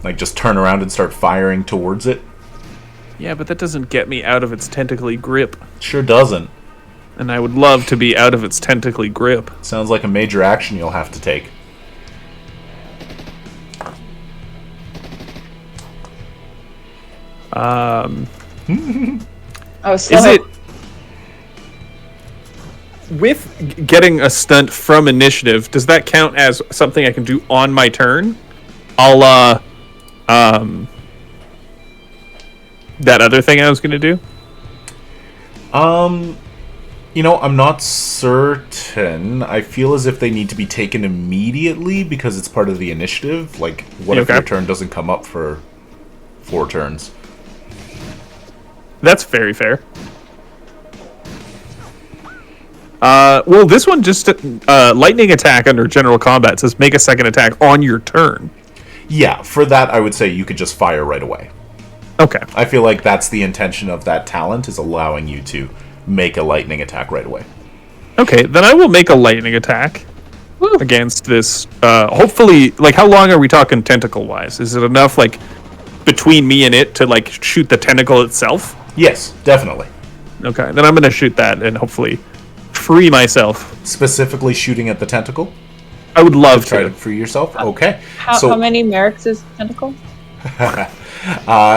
Like, just turn around and start firing towards it. Yeah, but that doesn't get me out of its tentacly grip. Sure doesn't. And I would love to be out of its tentacly grip. Sounds like a major action you'll have to take. Is it... With getting a stunt from initiative, does that count as something I can do on my turn? That other thing I was going to do? I'm not certain. I feel as if they need to be taken immediately because it's part of the initiative. Like, what if your turn doesn't come up for 4 turns? That's very fair. Well, this one just lightning attack under general combat says make a second attack on your turn. Yeah, for that I would say you could just fire right away. Okay. I feel like that's the intention of that talent, is allowing you to make a lightning attack right away. Okay, then I will make a lightning attack against this. Hopefully, like, how long are we talking tentacle-wise? Is it enough, like, between me and it to, like, shoot the tentacle itself? Yes, definitely. Okay, then I'm going to shoot that and hopefully free myself. Specifically shooting at the tentacle? I would love to. Try to free yourself? Okay. How many Merics is tentacle?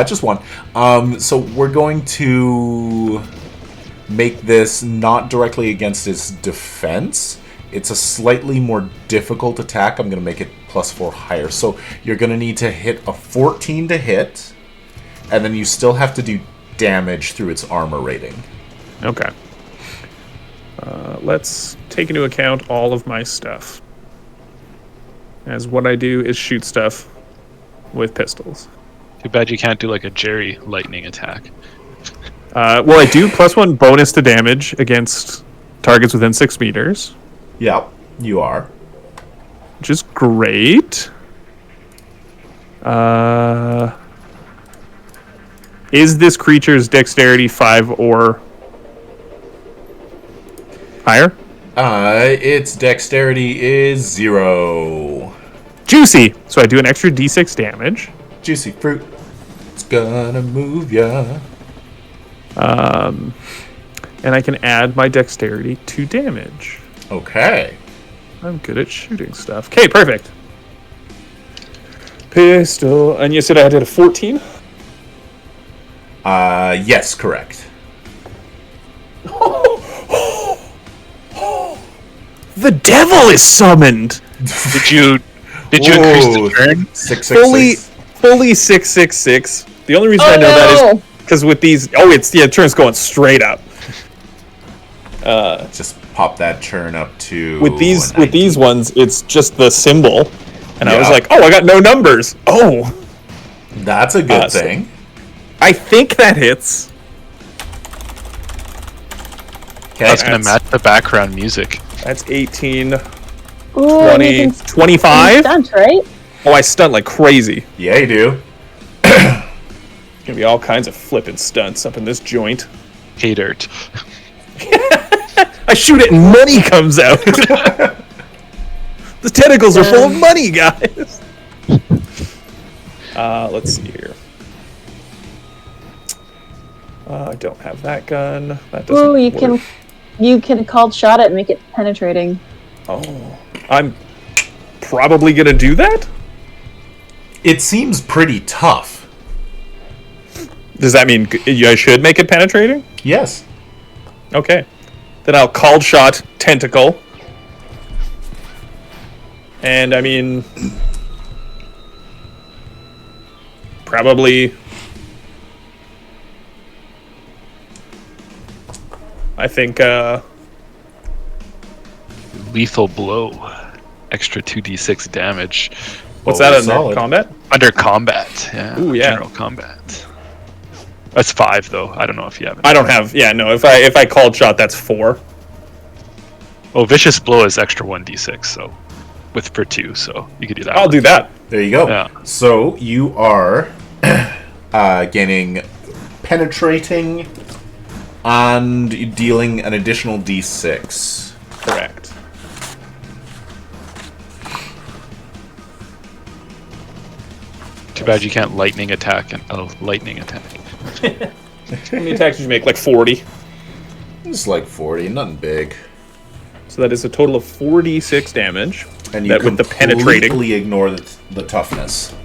Just 1. So we're going to make this not directly against its defense. It's a slightly more difficult attack. I'm going to make it +4 higher. So you're going to need to hit a 14 to hit, and then you still have to do damage through its armor rating. Okay. Let's take into account all of my stuff, as what I do is shoot stuff with pistols. Too bad you can't do like a Gerry lightning attack. Well, I do +1 bonus to damage against targets within 6 meters. Yeah, you are. Which is great. Is this creature's dexterity 5 or higher? Its dexterity is 0. Juicy! So I do an extra d6 damage. Juicy fruit. It's gonna move ya. And I can add my dexterity to damage. Okay. I'm good at shooting stuff. Okay, perfect. Pistol. And you said I did a 14? Yes, correct. The devil is summoned! Did you increase the turn? 666. fully 666. The only reason I know that is because with these, churn's going straight up. Just pop that churn up to With these ones, it's just the symbol, and I was like, oh, I got no numbers. Oh, that's a good thing. So I think that hits. Okay, that's gonna match the background music. That's 18, Ooh, 20, 25. Stunt, right? Oh, I stunt like crazy. Yeah, you do. There's gonna be all kinds of flippin' stunts up in this joint. Hey dirt. I shoot it and money comes out. The tentacles are full of money, guys. Let's see here. I don't have that gun. That doesn't work. You can called shot it and make it penetrating. Oh, I'm probably gonna do that. It seems pretty tough. Does that mean I should make it penetrating? Yes. Okay. Then I'll called shot tentacle. And I mean, probably, I think, Lethal blow. Extra 2d6 damage. What's that under combat? Under combat, yeah. Ooh, yeah. General combat. That's 5 though. I don't know if you have it. I don't have. Yeah, no. If I called shot, that's 4. Oh, vicious blow is extra 1d6, so for 2, so you could do that. I'll do that. There you go. Yeah. So you are getting penetrating and dealing an additional d6. Correct. Too bad you can't lightning attack and lightning attack. How many attacks did you make? Like 40. It's like 40, nothing big. So that is a total of 46 damage. And you with the penetrating. completely ignore the toughness.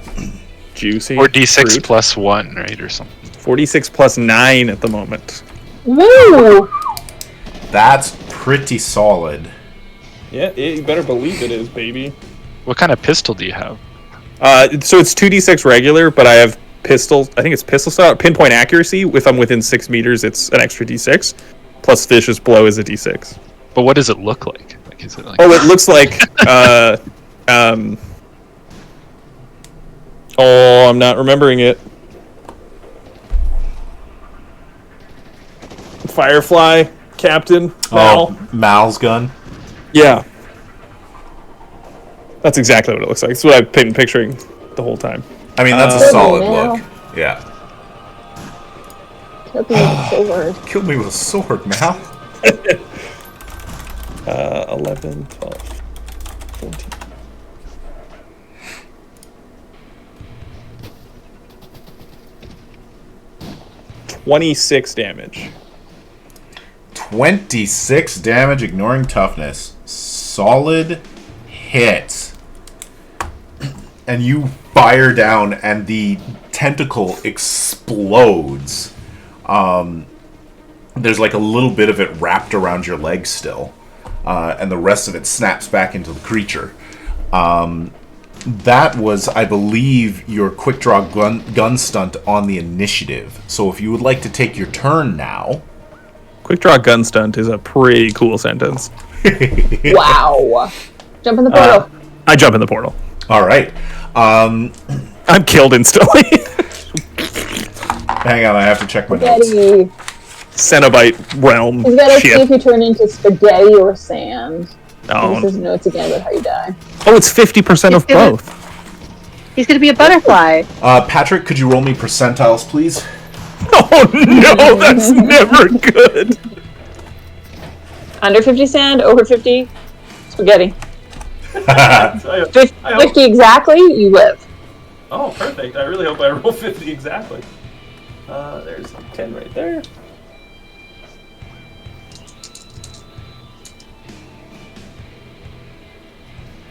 Juicy. Or d6 fruit. plus 1, right, or something. 46 plus 9 at the moment. Woo! That's pretty solid. Yeah, you better believe it is, baby. What kind of pistol do you have? So it's 2d6 regular, but I have pistol. I think it's pistol style. Pinpoint accuracy. If I'm within 6 meters, it's an extra d6. Plus vicious blow is a d6. But what does it look like? Like, is it like? Oh, it looks like. Oh, I'm not remembering it. Firefly Captain Mal. Oh, Mal's gun. Yeah. That's exactly what it looks like. It's what I've been picturing the whole time. I mean, that's a solid Mal. look. Yeah. Kill me with a sword. Kill me with a sword, Mal. 11, 12, 14. $26 damage. 26 damage, ignoring toughness. Solid hit. And you fire down, and the tentacle explodes. There's like a little bit of it wrapped around your leg still. And the rest of it snaps back into the creature. That was, I believe, your quick draw gun stunt on the initiative. So if you would like to take your turn now. Quick draw gun stunt is a pretty cool sentence. Wow. Jump in the portal. I jump in the portal. All right. I'm killed instantly. Hang on, I have to check my notes. Spaghetti. Cenobite realm He's got to see ship. if you turn into spaghetti or sand. Oh. This is notes again about how you die. Oh, it's 50% of both. He's gonna be a butterfly. Patrick, could you roll me percentiles, please? Oh no, that's never good. Under 50 sand, over 50 spaghetti. 50 exactly, you live. Oh, perfect. I really hope I roll 50 exactly. There's 10 right there.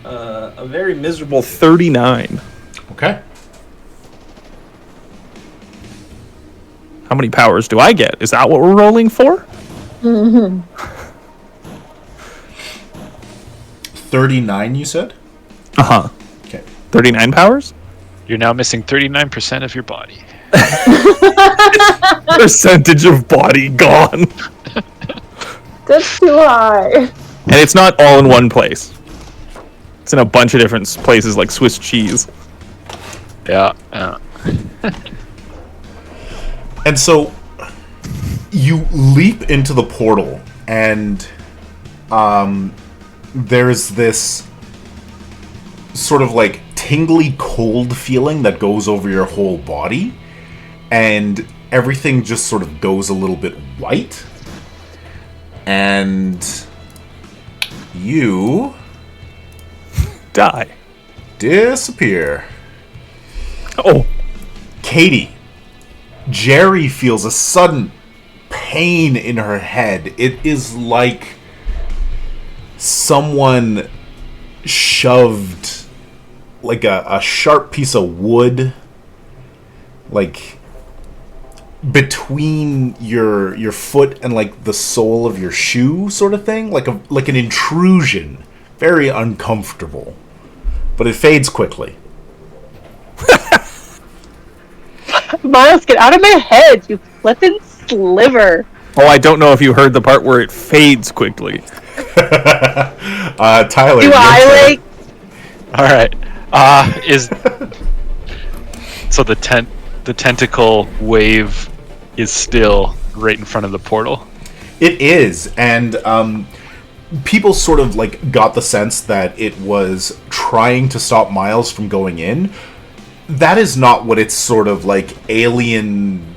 A very miserable 39. Okay. How many powers do I get? Is that what we're rolling for? 39, you said? Uh-huh. Okay. 39 powers? You're now missing 39% of your body. Percentage of body gone. That's too high. And it's not all in one place. It's in a bunch of different places, like Swiss cheese. Yeah. And so you leap into the portal, and there's this sort of like tingly cold feeling that goes over your whole body, and everything just sort of goes a little bit white, and you Die. disappear. Oh. Katie, Gerry feels a sudden pain in her head. It is like someone shoved like a sharp piece of wood like between your foot and like the sole of your shoe, sort of thing, like an intrusion. Very uncomfortable, but it fades quickly. Miles, get out of my head, you flippin' sliver. Oh, I don't know if you heard the part where it fades quickly. Tyler, Do your I, turn. like... All right. So the tentacle wave is still right in front of the portal? It is, and people sort of like got the sense that it was trying to stop Miles from going in. That is not what its sort of like alien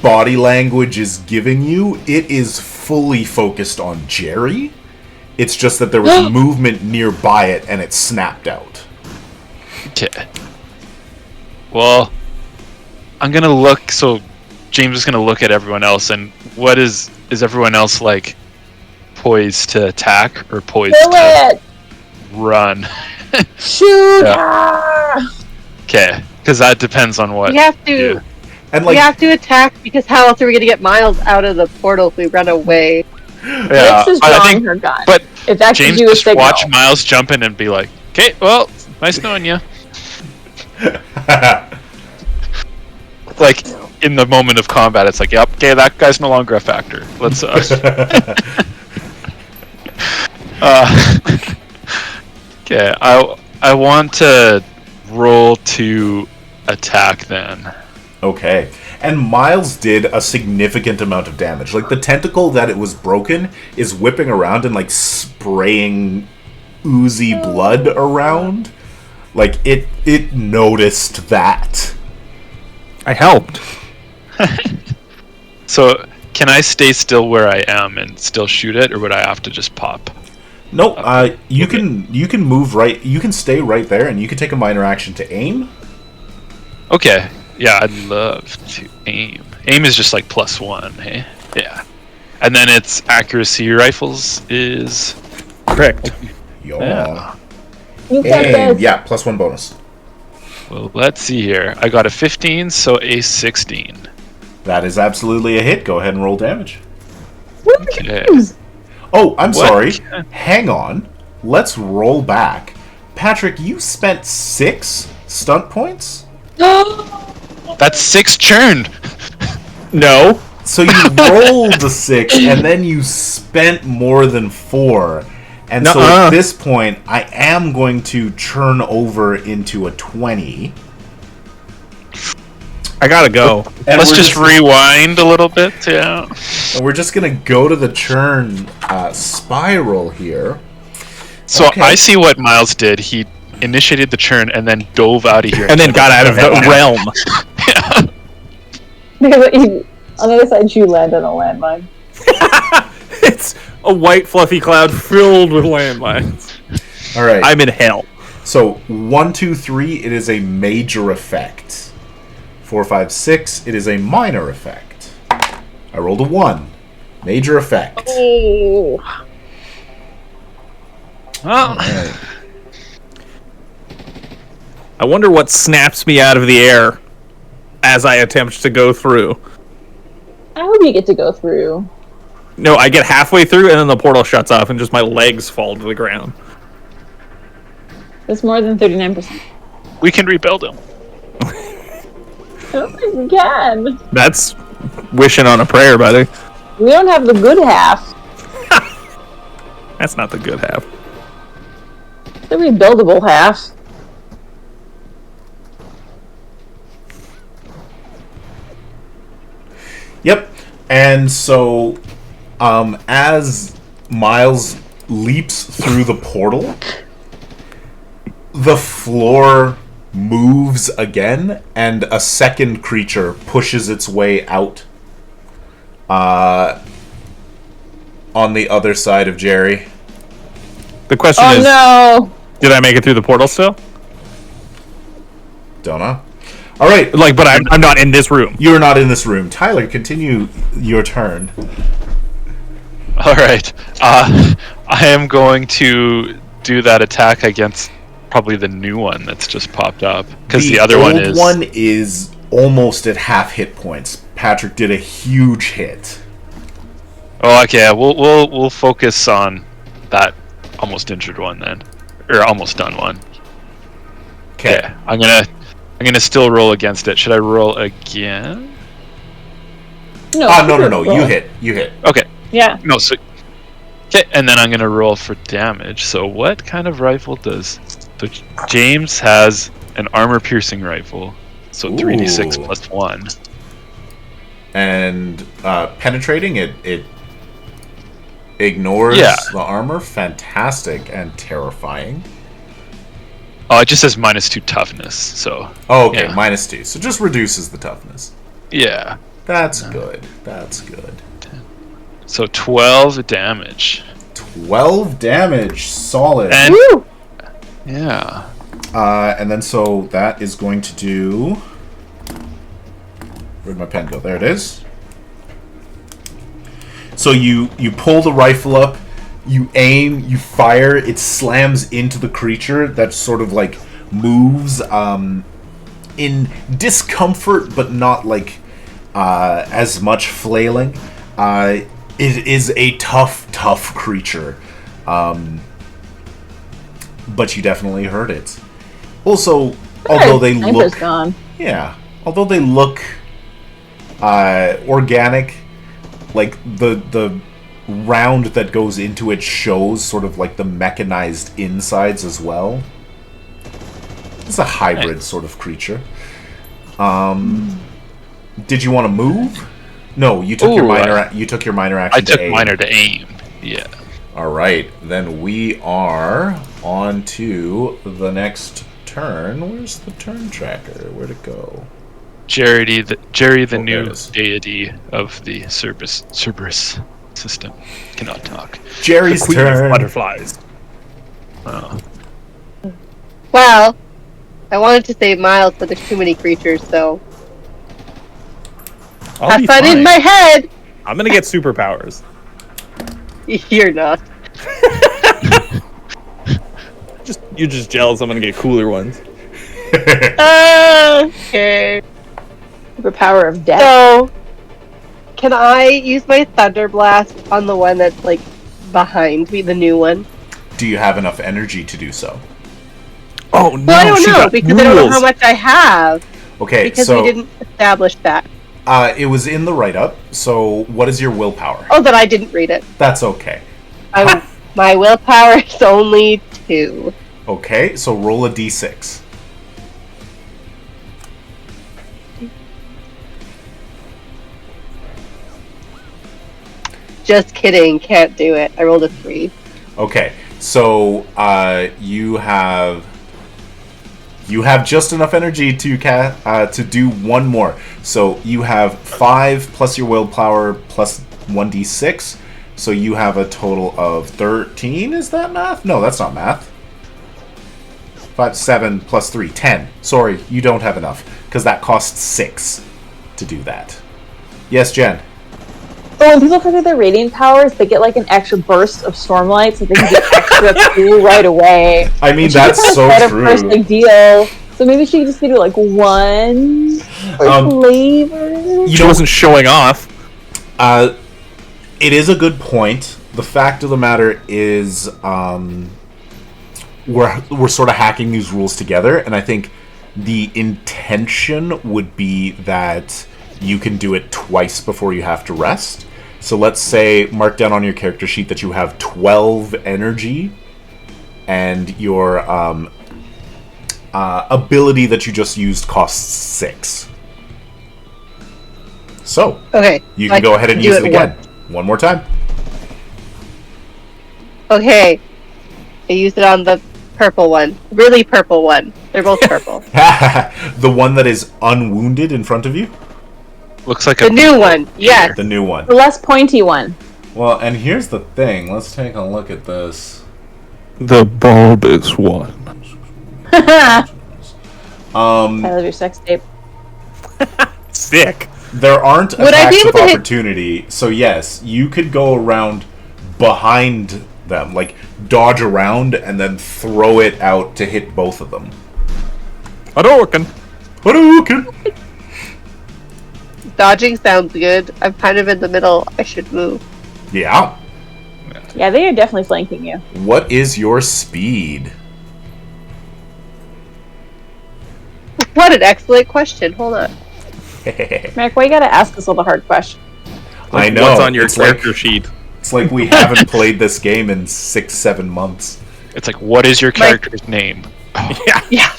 body language is giving you. It is fully focused on Gerry. It's just that there was movement nearby it and it snapped out. Okay. Well, I'm gonna look. So James is gonna look at everyone else, and what is everyone else like? Poised to attack or poised Kill to it! run? Shoot Yeah. her! Okay, because that depends on what We have you to... do. And We like, have to attack, because how else are we going to get Miles out of the portal if we run away? Yeah, This is I drawing think, her gun. but It's actually James you a just signal. watch Miles jump in and be like, "Okay, well, nice knowing you." Like in the moment of combat, it's like, "Yep, okay, that guy's no longer a factor. Let's." Okay, I want to roll to attack then. okay. And Miles did a significant amount of damage. Like, the tentacle that it was broken is whipping around and, like, spraying oozy blood around. Like, it noticed that. I helped. So, can I stay still where I am and still shoot it, or would I have to just pop? Nope, you can move right, you can stay right there, and you can take a minor action to aim. Okay, yeah, I'd love to aim. Aim is just like +1, hey? Yeah. And then its accuracy rifles is... Correct. Yeah. You got Aim, this. yeah, +1 bonus. Well, let's see here. I got a 15, so a 16. That is absolutely a hit. Go ahead and roll damage. Okay. Oh, I'm What? sorry. Hang on. Let's roll back. Patrick, you spent 6 stunt points? That's 6 churned! No. So you rolled a 6, and then you spent more than 4. And so Nuh-uh. at this point, I am going to churn over into a 20. I gotta go. And Let's we're just rewind a little bit, yeah. And we're just going to go to the churn spiral here. So Okay. I see what Miles did. He initiated the churn and then dove out of here. And then got out of the realm. On the other side, you land on a landmine. It's a white fluffy cloud filled with landmines. All right. I'm in hell. So 1, 2, 3, it is a major effect. 4, 5, 6, it is a minor effect. I rolled a 1. Major effect. Oh. Well, Alright. I wonder what snaps me out of the air as I attempt to go through. I hope you get to go through. No, I get halfway through and then the portal shuts off and just my legs fall to the ground. That's more than 39%. We can rebuild him. I don't think we can. That's wishing on a prayer, buddy. We don't have the good half. That's not the good half. The rebuildable half. Yep. And so, as Miles leaps through the portal, the floor moves again, and a second creature pushes its way out on the other side of Gerry. The question Oh is, no! did I make it through the portal still? Don't know. All right. Like, but I'm not in this room. You're not in this room. Tyler, continue your turn. All right. I am going to do that attack against probably the new one that's just popped up, because the other one old one is almost at half hit points. Patrick did a huge hit. Oh, okay. We'll focus on that almost injured one then, or almost done one. Okay. I'm gonna still roll against it. Should I roll again? No. You hit. Okay. Yeah. No. So. Okay, and then I'm gonna roll for damage. So what kind of rifle does? So James has an armor-piercing rifle. So 3d6 plus 1. And penetrating it ignores the armor. Fantastic and terrifying. Oh, it just says -2 toughness. So. Oh, okay, yeah. -2. So just reduces the toughness. Yeah. That's good. That's good. So 12 damage. 12 damage. Solid. And Woo! yeah. And then so that is going to do... Where'd my pen go? There it is. So you pull the rifle up, you aim, you fire, it slams into the creature that sort of like moves in discomfort, but not like as much flailing. It is a tough creature. But you definitely hurt it. Also, although they look... gone. Yeah. Although they look organic, like the round that goes into it shows sort of like the mechanized insides as well. It's a hybrid sort of creature. Did you want to move? No, you took your minor. You took your minor action. I took minor to aim. Yeah. All right, then we are on to the next turn. Where's the turn tracker? Where'd it go? Gerry, the there new it is. deity of the Cerberus System, cannot talk. Jerry's Queen of turn. butterflies. Oh. Well, I wanted to save Miles, but there's too many creatures, so I'll have be fun fine. in my head. I'm gonna get superpowers. You're not. You're just jealous. I'm gonna get cooler ones. Okay. The power of death. So, can I use my Thunder Blast on the one that's like behind me, the new one? Do you have enough energy to do so? Oh no! Well, I don't she know got because I don't know rules. how much I have Okay, because so we didn't establish that. it was in the write-up. So what is your willpower? Oh, that I didn't read it. That's okay. My willpower is only 2. Okay, so roll a d6. Just kidding, can't do it. I rolled a 3. Okay, so you have just enough energy to do one more. So you have 5 plus your willpower plus 1d6. So you have a total of 13. Is that math? No, that's not math. 5, 7 plus 3, 10. Sorry, you don't have enough because that costs 6 to do that. Yes, Jen. But when people forget their radiant powers, they get like an extra burst of stormlight, so they can get extra cool right away. I mean, And she that's gets so kind of true. first big deal. So maybe she could just do like one for flavor. She wasn't showing off. It is a good point. The fact of the matter is, we're sort of hacking these rules together, and I think The intention would be that you can do it twice before you have to rest. So let's say, mark down on your character sheet that you have 12 energy, and your ability that you just used costs 6. So, Okay. you can go ahead and do use it again. One more time. Okay. I used it on the purple one. Really purple one. They're both purple. The one that is unwounded in front of you? Looks like The new one. Yes. The new one. The less pointy one. Well, and here's the thing. Let's take a look at this. The bulbous one. I love your sex tape. Sick. There aren't Would I be attacks of able to hit- opportunity, so yes, you could go around behind them, like dodge around and then throw it out to hit both of them. Hadouken. Hadouken! Dodging sounds good. I'm kind of in the middle. I should move. Yeah. Yeah, they are definitely flanking you. What is your speed? What an excellent question. Hold on. Meric, why you gotta ask us all the hard questions? I know. What's on your it's character like, sheet? It's like we haven't played this game in 6-7 months. It's like, what is your character's name? Yeah.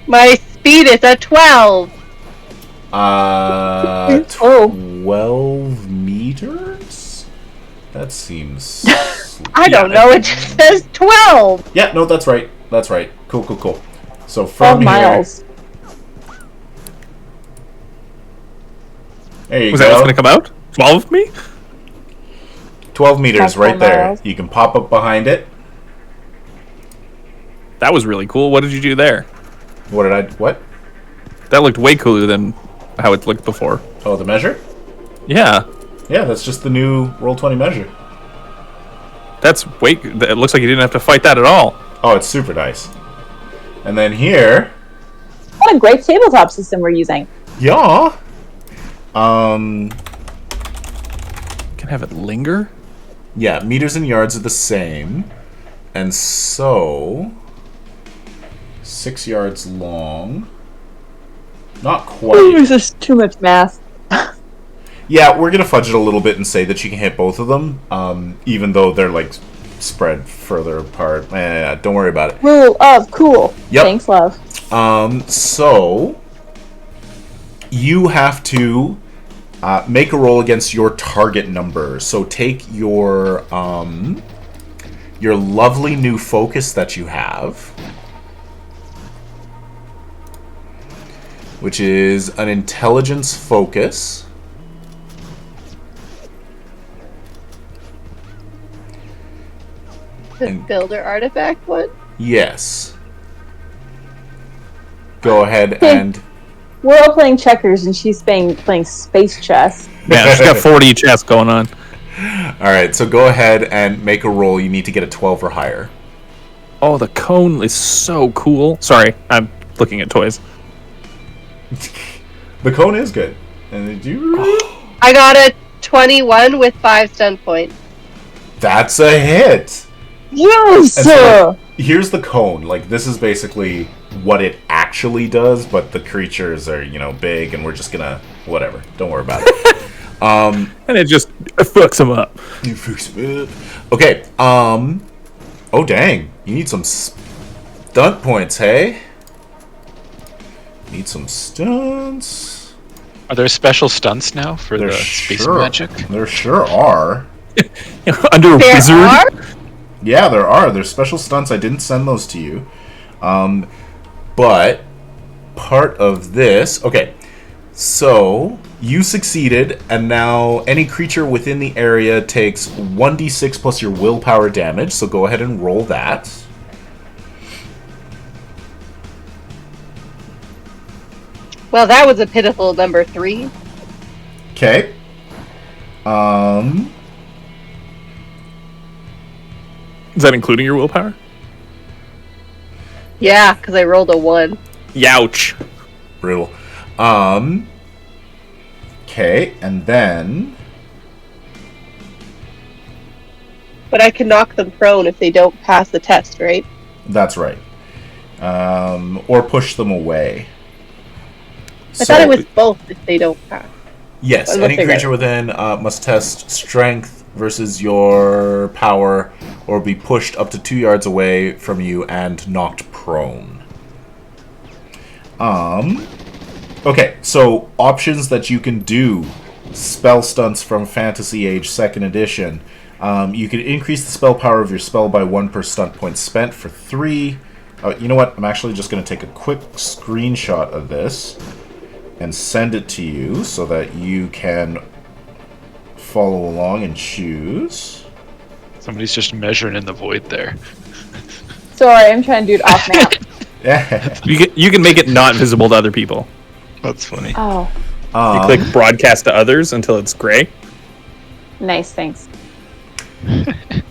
My speed is a 12. 12 meters? That seems... I don't know. It just says 12. Yeah, no, that's right. That's right. Cool, cool, cool. So 12 from here... miles. There you Was go. that what's gonna come out? 12 of me? 12 meters 12 right there. miles. You can pop up behind it. That was really cool. What did you do there? What? That looked way cooler than how it looked before. Oh, the measure? Yeah. Yeah, that's just the new Roll20 measure. That's way... It looks like you didn't have to fight that at all. Oh, it's super nice. And then here... What a great tabletop system we're using. Yeah. Can have it linger? Yeah, meters and yards are the same. And so... 6 yards long. Not quite. This is too much math. Yeah, we're gonna fudge it a little bit and say that you can hit both of them, even though they're like spread further apart. Don't worry about it. Rule of cool. Yep. Thanks, love. So you have to make a roll against your target number. So take your lovely new focus that you have, which is an intelligence focus. The builder artifact one? Yes. Go ahead and... We're all playing checkers, and she's playing space chess. Yeah, she's got 40 chess going on. Alright, so go ahead and make a roll. You need to get a 12 or higher. Oh, the cone is so cool. Sorry, I'm looking at toys. The cone is good. And did you... I got a 21 with 5 stun points. That's a hit! Yes! And so, like, here's the cone. Like, this is basically what it actually does, but the creatures are, big, and we're just gonna... Whatever. Don't worry about it. And it just fucks them up. Okay, oh, dang. You need some stunt points, hey? Need some stunts. Are there special stunts now for the space magic? There sure are. Under There wizard. are? Yeah, there are. There's special stunts. I didn't send those to you. But part of this... Okay, so you succeeded, and now any creature within the area takes 1d6 plus your willpower damage, so go ahead and roll that. Well, that was a pitiful number 3. Okay. Is that including your willpower? Yeah, because I rolled a 1. Youch. Brutal. Okay, and then... But I can knock them prone if they don't pass the test, right? That's right. or push them away. I thought it was both if they don't pass. Yes, any creature within must test strength versus your power or be pushed up to 2 yards away from you and knocked prone. Okay, so options that you can do. Spell stunts from Fantasy Age 2nd edition. You can increase the spell power of your spell by 1 per stunt point spent for 3. You know what? I'm actually just going to take a quick screenshot of this and send it to you so that you can follow along and choose. Somebody's just measuring in the void there. Sorry, I'm trying to do it off map. You can make it not visible to other people. That's funny. Oh, You click broadcast to others until it's gray. nice, thanks. I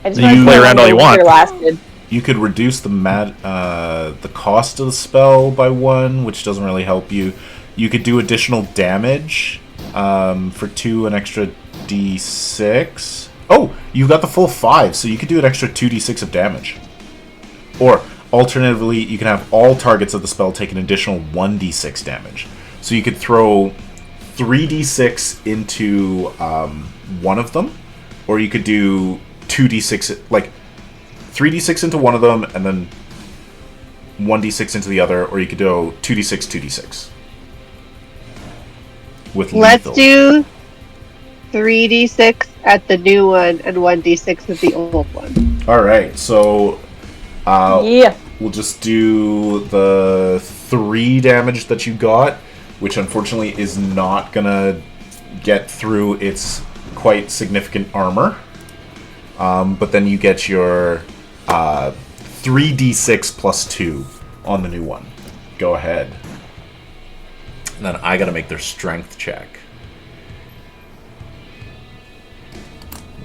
just You wanted to play know around how all you long want. it lasted. You could reduce the cost of the spell by 1, which doesn't really help you. You could do additional damage for 2, an extra d6. Oh, you got the full 5, so you could do an extra 2d6 of damage. Or, alternatively, you can have all targets of the spell take an additional 1d6 damage. So you could throw 3d6 into one of them, or you could do 2d6, like 3d6 into one of them, and then 1d6 into the other, or you could do 2d6, 2d6. With Let's lethal. do 3d6 at the new one and 1d6 at the old one. Alright, so Yeah. we'll just do the 3 damage that you got, which unfortunately is not gonna get through its quite significant armor. But then you get your 3d6 plus 2 on the new one. Go ahead. And then I gotta make their strength check.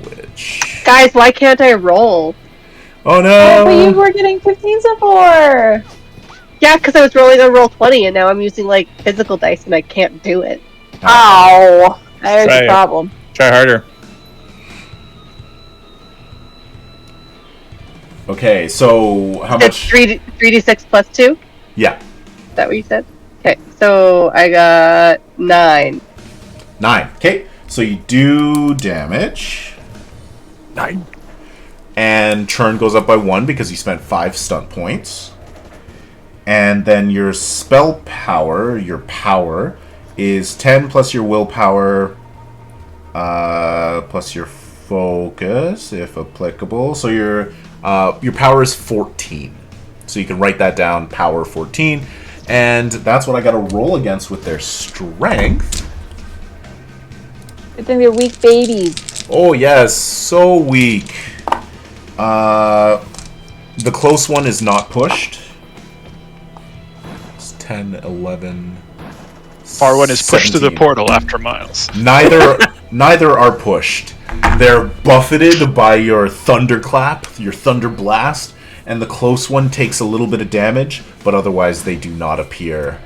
Which... Guys, why can't I roll? Oh Oh, but you no! were getting 15s before. Yeah, because I was rolling a roll 20 and now I'm using like physical dice and I can't do it. Ow. There's Try the it. problem. Try harder. Okay, so how It's much... 3d6 plus 2? Yeah, Is that what you said? Okay, so I got 9. 9. Okay, so you do damage. 9. And turn goes up by 1 because you spent 5 stunt points. And then your spell power, your power, is 10 plus your willpower, plus your focus, if applicable. So your power is 14. So you can write that down, power 14. And that's what I got to roll against with their strength. Good thing they're weak babies. Oh, yes, so weak. The close one is not pushed. It's 10, 11... Far one is pushed to the 17. portal after miles. Neither are pushed. They're buffeted by your thunderclap, your thunder blast, and the close one takes a little bit of damage, but otherwise they do not appear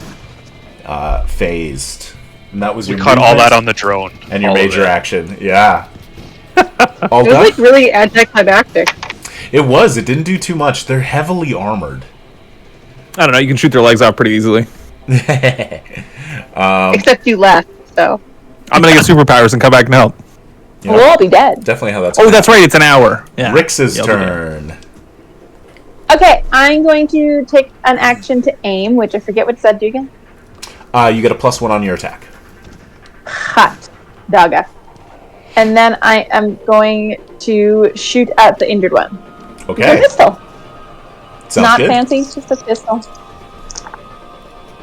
phased. And that was We your caught all movement that on the drone. and your All of major it. action. Yeah. All It was done? like really anticlimactic. It was. It didn't do too much. They're heavily armored. I don't know. You can shoot their legs out pretty easily. Except you left, so. I'm gonna get superpowers and come back and help. You know, We'll all be dead. definitely how that's. Oh, gonna that's right. It's an hour. Yeah. Rix's Yeah, I'll do that. turn. Okay, I'm going to take an action to aim, which I forget what that do again. You get a +1 on your attack. Hot dogga. And then I am going to shoot at the injured one. With a Okay. pistol. Sounds Not good. fancy, just a pistol.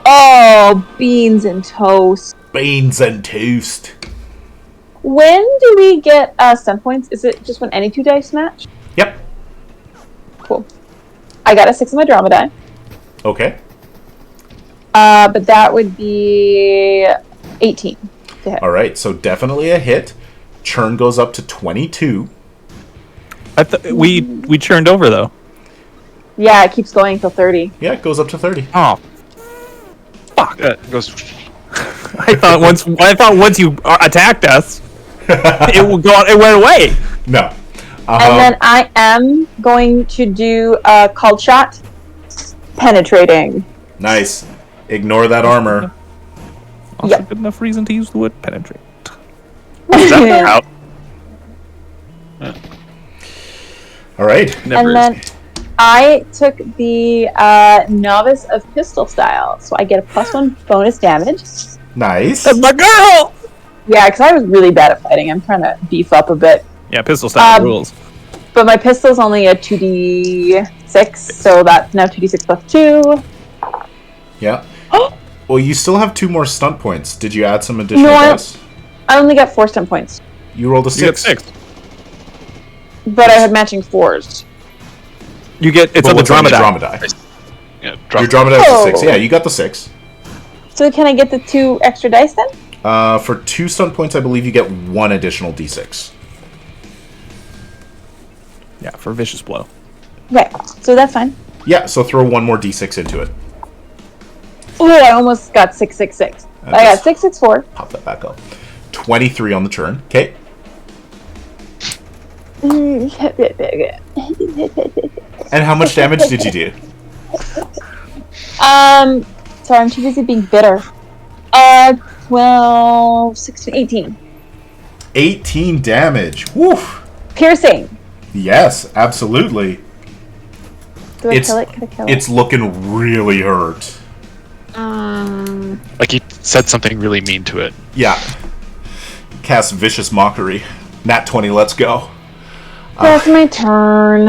Oh, beans and toast. Beans and toast. When do we get stun points? Is it just when any 2 dice match? Yep. Cool. I got a 6 on my drama die. Okay. But that would be 18 to hit. All right. So definitely a hit. Churn goes up to 22. We churned over though. Yeah, it keeps going until 30. Yeah, it goes up to 30. Oh, fuck! It goes. I thought once you attacked us, it would go. It went away. No. And then I am going to do a called shot. Penetrating. Nice. Ignore that armor. Also Yep. good enough reason to use the word penetrate. Is that out? All right. Never And is. then I took the Novice of Pistol Style, so I get a +1 bonus damage. Nice. That's my girl! Yeah, because I was really bad at fighting. I'm trying to beef up a bit. Yeah, pistol style rules. But my pistol's only a 2d6, so that's now 2d6 plus 2. Yeah. Well, you still have 2 more stunt points. Did you add some additional No, dice? I only got 4 stun points, You rolled a You get 6. 6. but I had matching 4s. You get, it's But on the what's on drama your die. drama die? Yeah, Your drop. drama die is a Oh. 6. Yeah, you got the 6. So can I get the 2 extra dice then? For 2 stunt points, I believe you get 1 additional d6. Yeah, for vicious blow. Okay, so that's fine. Yeah, so throw 1 more d6 into it. Oh, I almost got 666. I got 664. Pop that back up. 23 on the turn. Okay. And how much damage did you do? Sorry, I'm too busy being bitter. 12, 16, 18. 18 damage. Woof. Piercing. Yes, absolutely. Do I It's- kill it? Could I kill It's looking really hurt. it? Like he said something really mean to it. Yeah. Cast Vicious Mockery. Nat 20, let's go. That's my turn.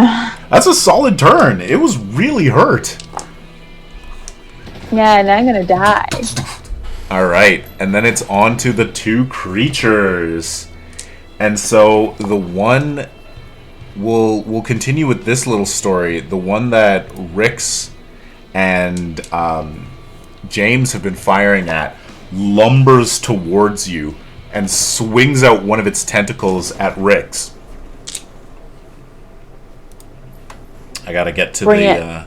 That's a solid turn. It was really hurt. Yeah, and I'm gonna die. Alright, and then it's on to the 2 creatures. And so the one... We'll continue with this little story. The one that Rix and James have been firing at lumbers towards you and swings out one of its tentacles at Rix. I gotta get to Bring the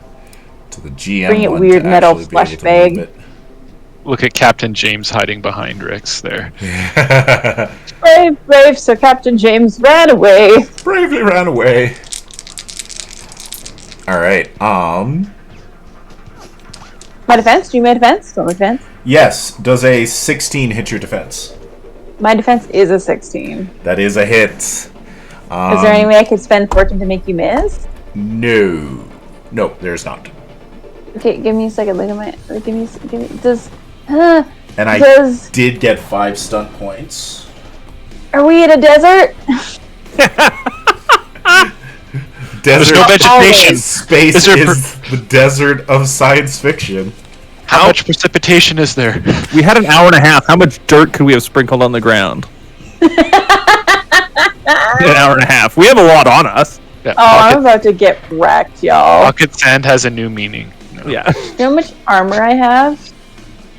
GM. Bring it, one weird to metal actually be able flesh to bag. move Look at Captain James hiding behind Rix there. it. Brave, brave, Sir Captain James ran away. Bravely ran away. All right. My defense? Do you my defense? Still my defense? Yes. Does a 16 hit your defense? My defense is a 16. That is a hit. Is there any way I could spend fortune to make you miss? No. No, there's not. Okay, give me a second. Look at my. Give me. Does. And I Does. did get 5 stunt points. Are we in a desert? Desert. no vegetation. Space Is there is the desert of science fiction. How much precipitation is there? We had an hour and a half. How much dirt could we have sprinkled on the ground? An hour and a half. We have a lot on us. Yeah, Oh, I'm pocket, about to get wrecked, y'all. pocket sand has a new meaning. No. Yeah, You know how much armor I have?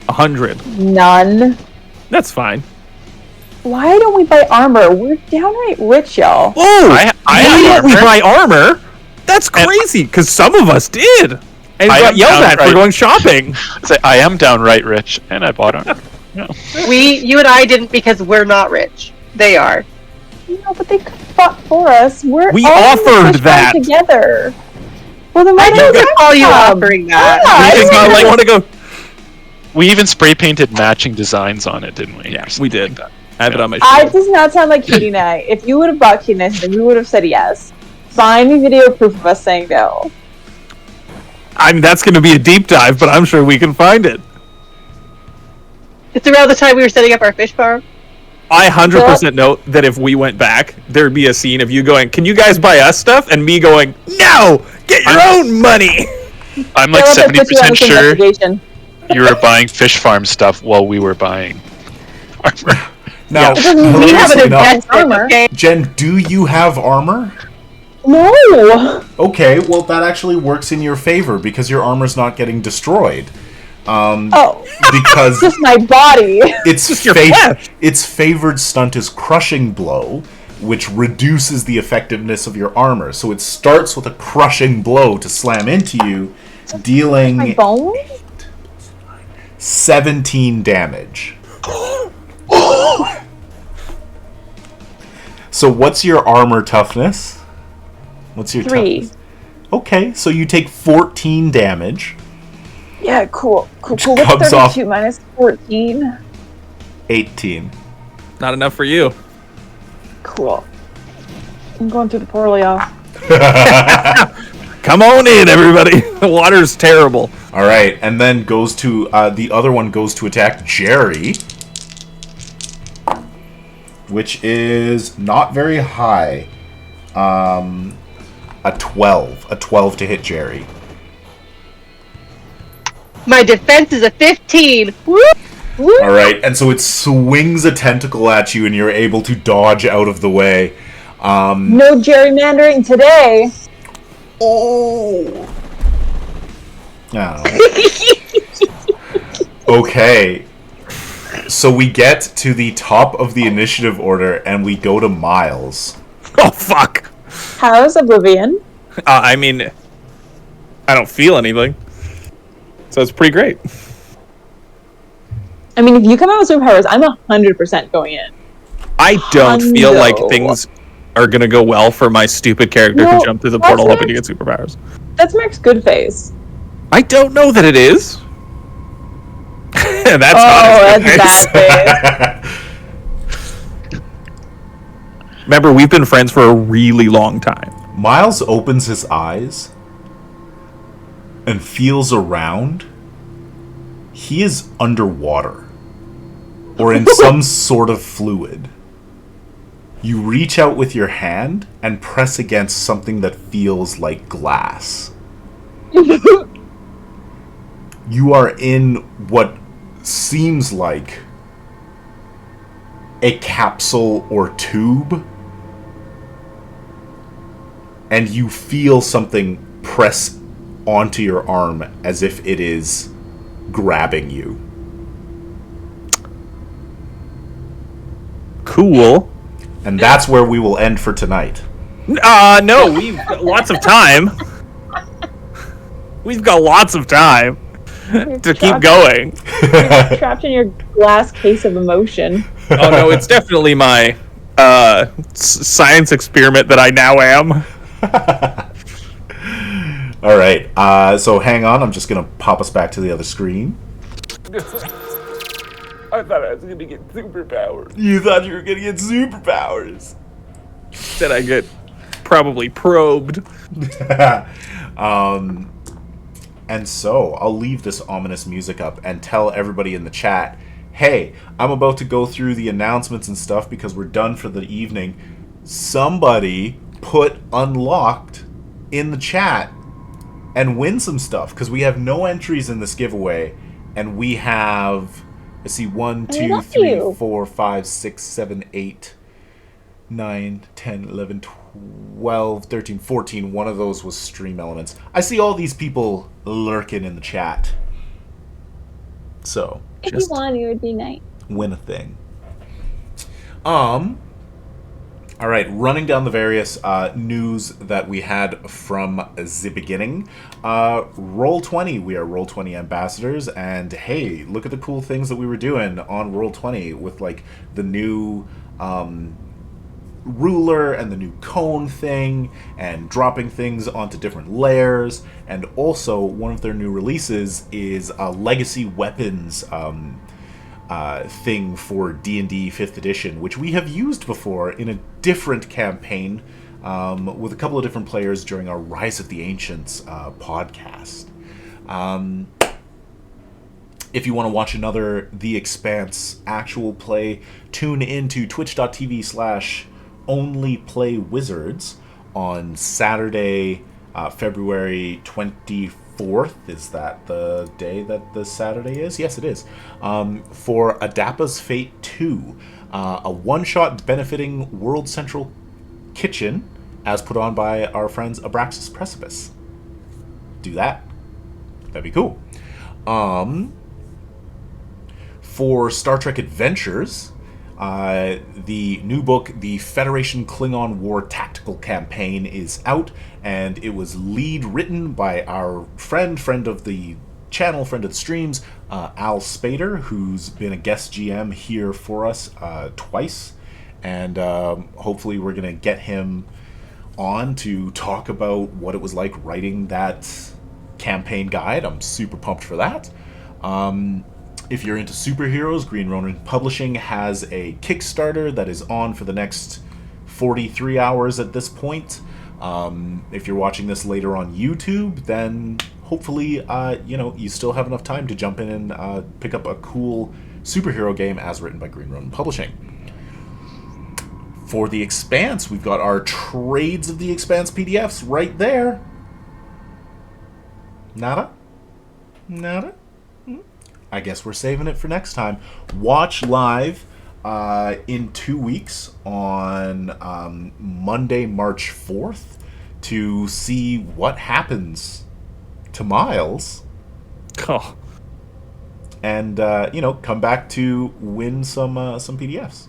100. None. That's fine. Why don't we buy armor? We're downright rich, y'all. Oh, I why have don't we armor. buy armor? That's crazy, because some of us did. And I got am yelled at for downright- going shopping. Say, I am downright rich, and I bought armor. You and I didn't because we're not rich. They are. No, but they fought for us. We all in the offered fish that. fight together. Well, then why I don't don't recall you offering that. Yeah, We I did not want to go. We even spray painted matching designs on it, didn't we? Yeah, Or we something did. like that. I have it on my I shield. does not sound like Katie and I. If you would have bought Katie and I something, we would have said yes. Find me video proof of us saying no. I mean, that's going to be a deep dive, but I'm sure we can find it. It's around the time we were setting up our fish farm. I 100% know that if we went back, there'd be a scene of you going, "Can you guys buy us stuff?" and me going, "No, get your own money." I'm like Philip, I put you on 70% this sure investigation. you were buying fish farm stuff while we were buying armor. Now, It doesn't mean we have hilariously an enough, investment, armor. Okay. Jen, do you have armor? No. Okay, well that actually works in your favor because your armor's not getting destroyed. Oh, Because just my body. its your flesh. its favored stunt is Crushing Blow, which reduces the effectiveness of your armor. So it starts with a crushing blow to slam into you, My dealing bones? 17 damage. So what's your armor toughness? What's your 3. toughness? Okay, so you take 14 damage. Yeah, cool. What's Comes off 32 minus 14? 18. Not enough for you. Cool. I'm going through the portal, y'all. Come on in, everybody. The water's terrible. All right, and then goes to the other one goes to attack Gerry, which is not very high. A 12 to hit Gerry. My defense is a 15. Woo! Woo! All right, and so it swings a tentacle at you, and you're able to dodge out of the way. No gerrymandering today. Oh. Okay. So we get to the top of the initiative order, and we go to Miles. Oh, fuck. How's Oblivion? I mean, I don't feel anything. So it's pretty great. I mean, if you come out with superpowers, I'm 100% going in. I don't feel like Hundo. things are going to go well for my stupid character No, who jumped through the that's portal hoping to Meric's- get superpowers. That's Meric's good phase. I don't know that it is. That's not Oh, his good that's face. bad phase. Remember, we've been friends for a really long time. Miles opens his eyes and feels around. He is underwater or in some sort of fluid. You reach out with your hand and press against something that feels like glass. You are in what seems like a capsule or tube, and you feel something press onto your arm as if it is grabbing you. Cool. And that's where we will end for tonight. No, we've got lots of time. We've got lots of time to keep going. Trapped in your glass case of emotion. Oh no, it's definitely my science experiment that I now am. All right, so hang on. I'm just going to pop us back to the other screen. I thought I was going to get superpowers. You thought you were going to get superpowers. Then I get probably probed. And so I'll leave this ominous music up and tell everybody in the chat, hey, I'm about to go through the announcements and stuff because we're done for the evening. Somebody put unlocked in the chat and win some stuff because we have no entries in this giveaway, and we have, let's see, 1, 2, 3, 4, 5, 6, 7, 8, 9, 10, 11, 12, 13, 14. One of those was stream elements. I see all these people lurking in the chat. So, If you want, it would be nice. win a thing. All right, running down the various news that we had from the beginning. Roll20, we are Roll20 ambassadors, and hey, look at the cool things that we were doing on Roll20 with like the new ruler and the new cone thing, and dropping things onto different layers, and also one of their new releases is a legacy weapons thing for D&D 5th edition, which we have used before in a different campaign with a couple of different players during our Rise of the Ancients podcast. If you want to watch another The Expanse actual play, tune into twitch.tv/onlyplaywizards on Saturday, February 24th. Is that the day that the Saturday is? Yes, it is. For Adapa's Fate 2, a one-shot benefiting World Central Kitchen, as put on by our friends Abraxas Precipice. Do that. That'd be cool. For Star Trek Adventures, the new book, The Federation Klingon War Tactical Campaign, is out, and it was lead written by our friend of the channel, friend of the streams, Al Spader, who's been a guest GM here for us twice, and hopefully we're going to get him on to talk about what it was like writing that campaign guide. I'm super pumped for that. If you're into superheroes, Green Ronin Publishing has a Kickstarter that is on for the next 43 hours at this point. If you're watching this later on YouTube, then hopefully, you still have enough time to jump in and pick up a cool superhero game as written by Green Ronin Publishing. For the Expanse, we've got our Trades of the Expanse PDFs right there. Nada? I guess we're saving it for next time. Watch live in 2 weeks on Monday, March 4th to see what happens to Miles. Oh. And, come back to win some PDFs.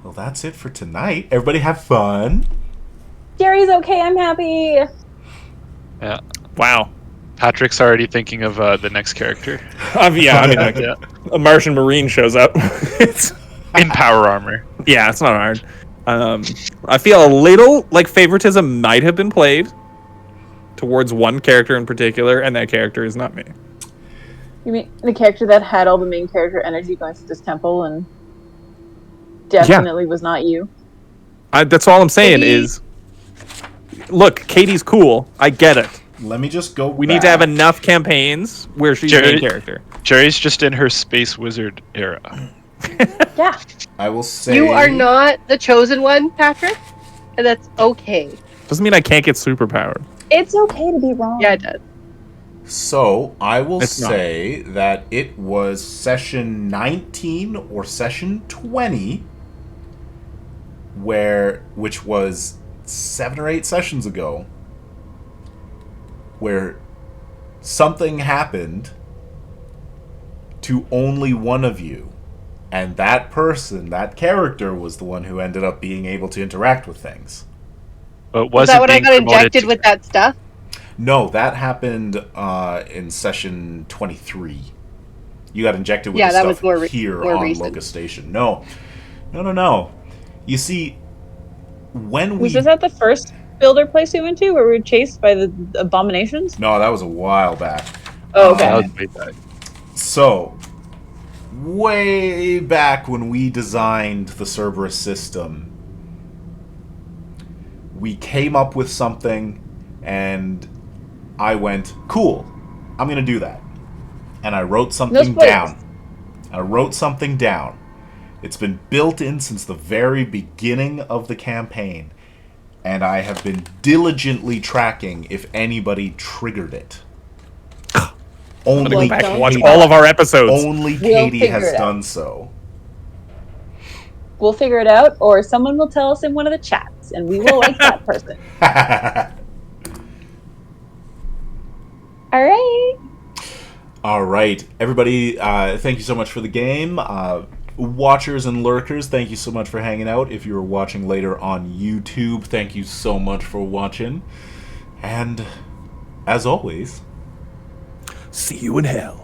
Well, that's it for tonight. Everybody have fun. Gerry's okay. I'm happy. Yeah. Wow. Patrick's already thinking of the next character. Yeah. A Martian Marine shows up. It's In power armor. Yeah, it's not hard. I feel a little like favoritism might have been played towards one character in particular, and that character is not me. You mean the character that had all the main character energy going to this temple and definitely was not you? That's all I'm saying Katie. is, look, Katie's cool. I get it. Let me just go We need to have enough campaigns where she's the main character. Gerry's just in her space wizard era. Yeah. I will say... You are not the chosen one, Patrick, and that's okay. Doesn't mean I can't get superpowered. It's okay to be wrong. Yeah, it does. So, I will It's not. say that it was session 19 or session 20, which was 7 or 8 sessions ago, where something happened to only one of you, and that person, that character, was the one who ended up being able to interact with things. But Was that when I got injected with that stuff? No, that happened in session 23. You got injected with Yeah, the that stuff was more here more on recent. Locus Station. No. You see, when we... Was this at the first builder place we went to where we were chased by the abominations? No, that was a while back. Oh, okay. That was way back. So, way back when we designed the Cerberus System, we came up with something, and I went, cool, I'm going to do that. And I wrote something down. It's been built in since the very beginning of the campaign, and I have been diligently tracking if anybody triggered it. Only Go back and watch Katie, all of our episodes. only We'll Katie figure has it out. done so. We'll figure it out, or someone will tell us in one of the chats, and we will like that person. All right. All right, everybody, thank you so much for the game. Watchers and lurkers, thank you so much for hanging out. If you're watching later on YouTube, thank you so much for watching. And, as always... See you in hell.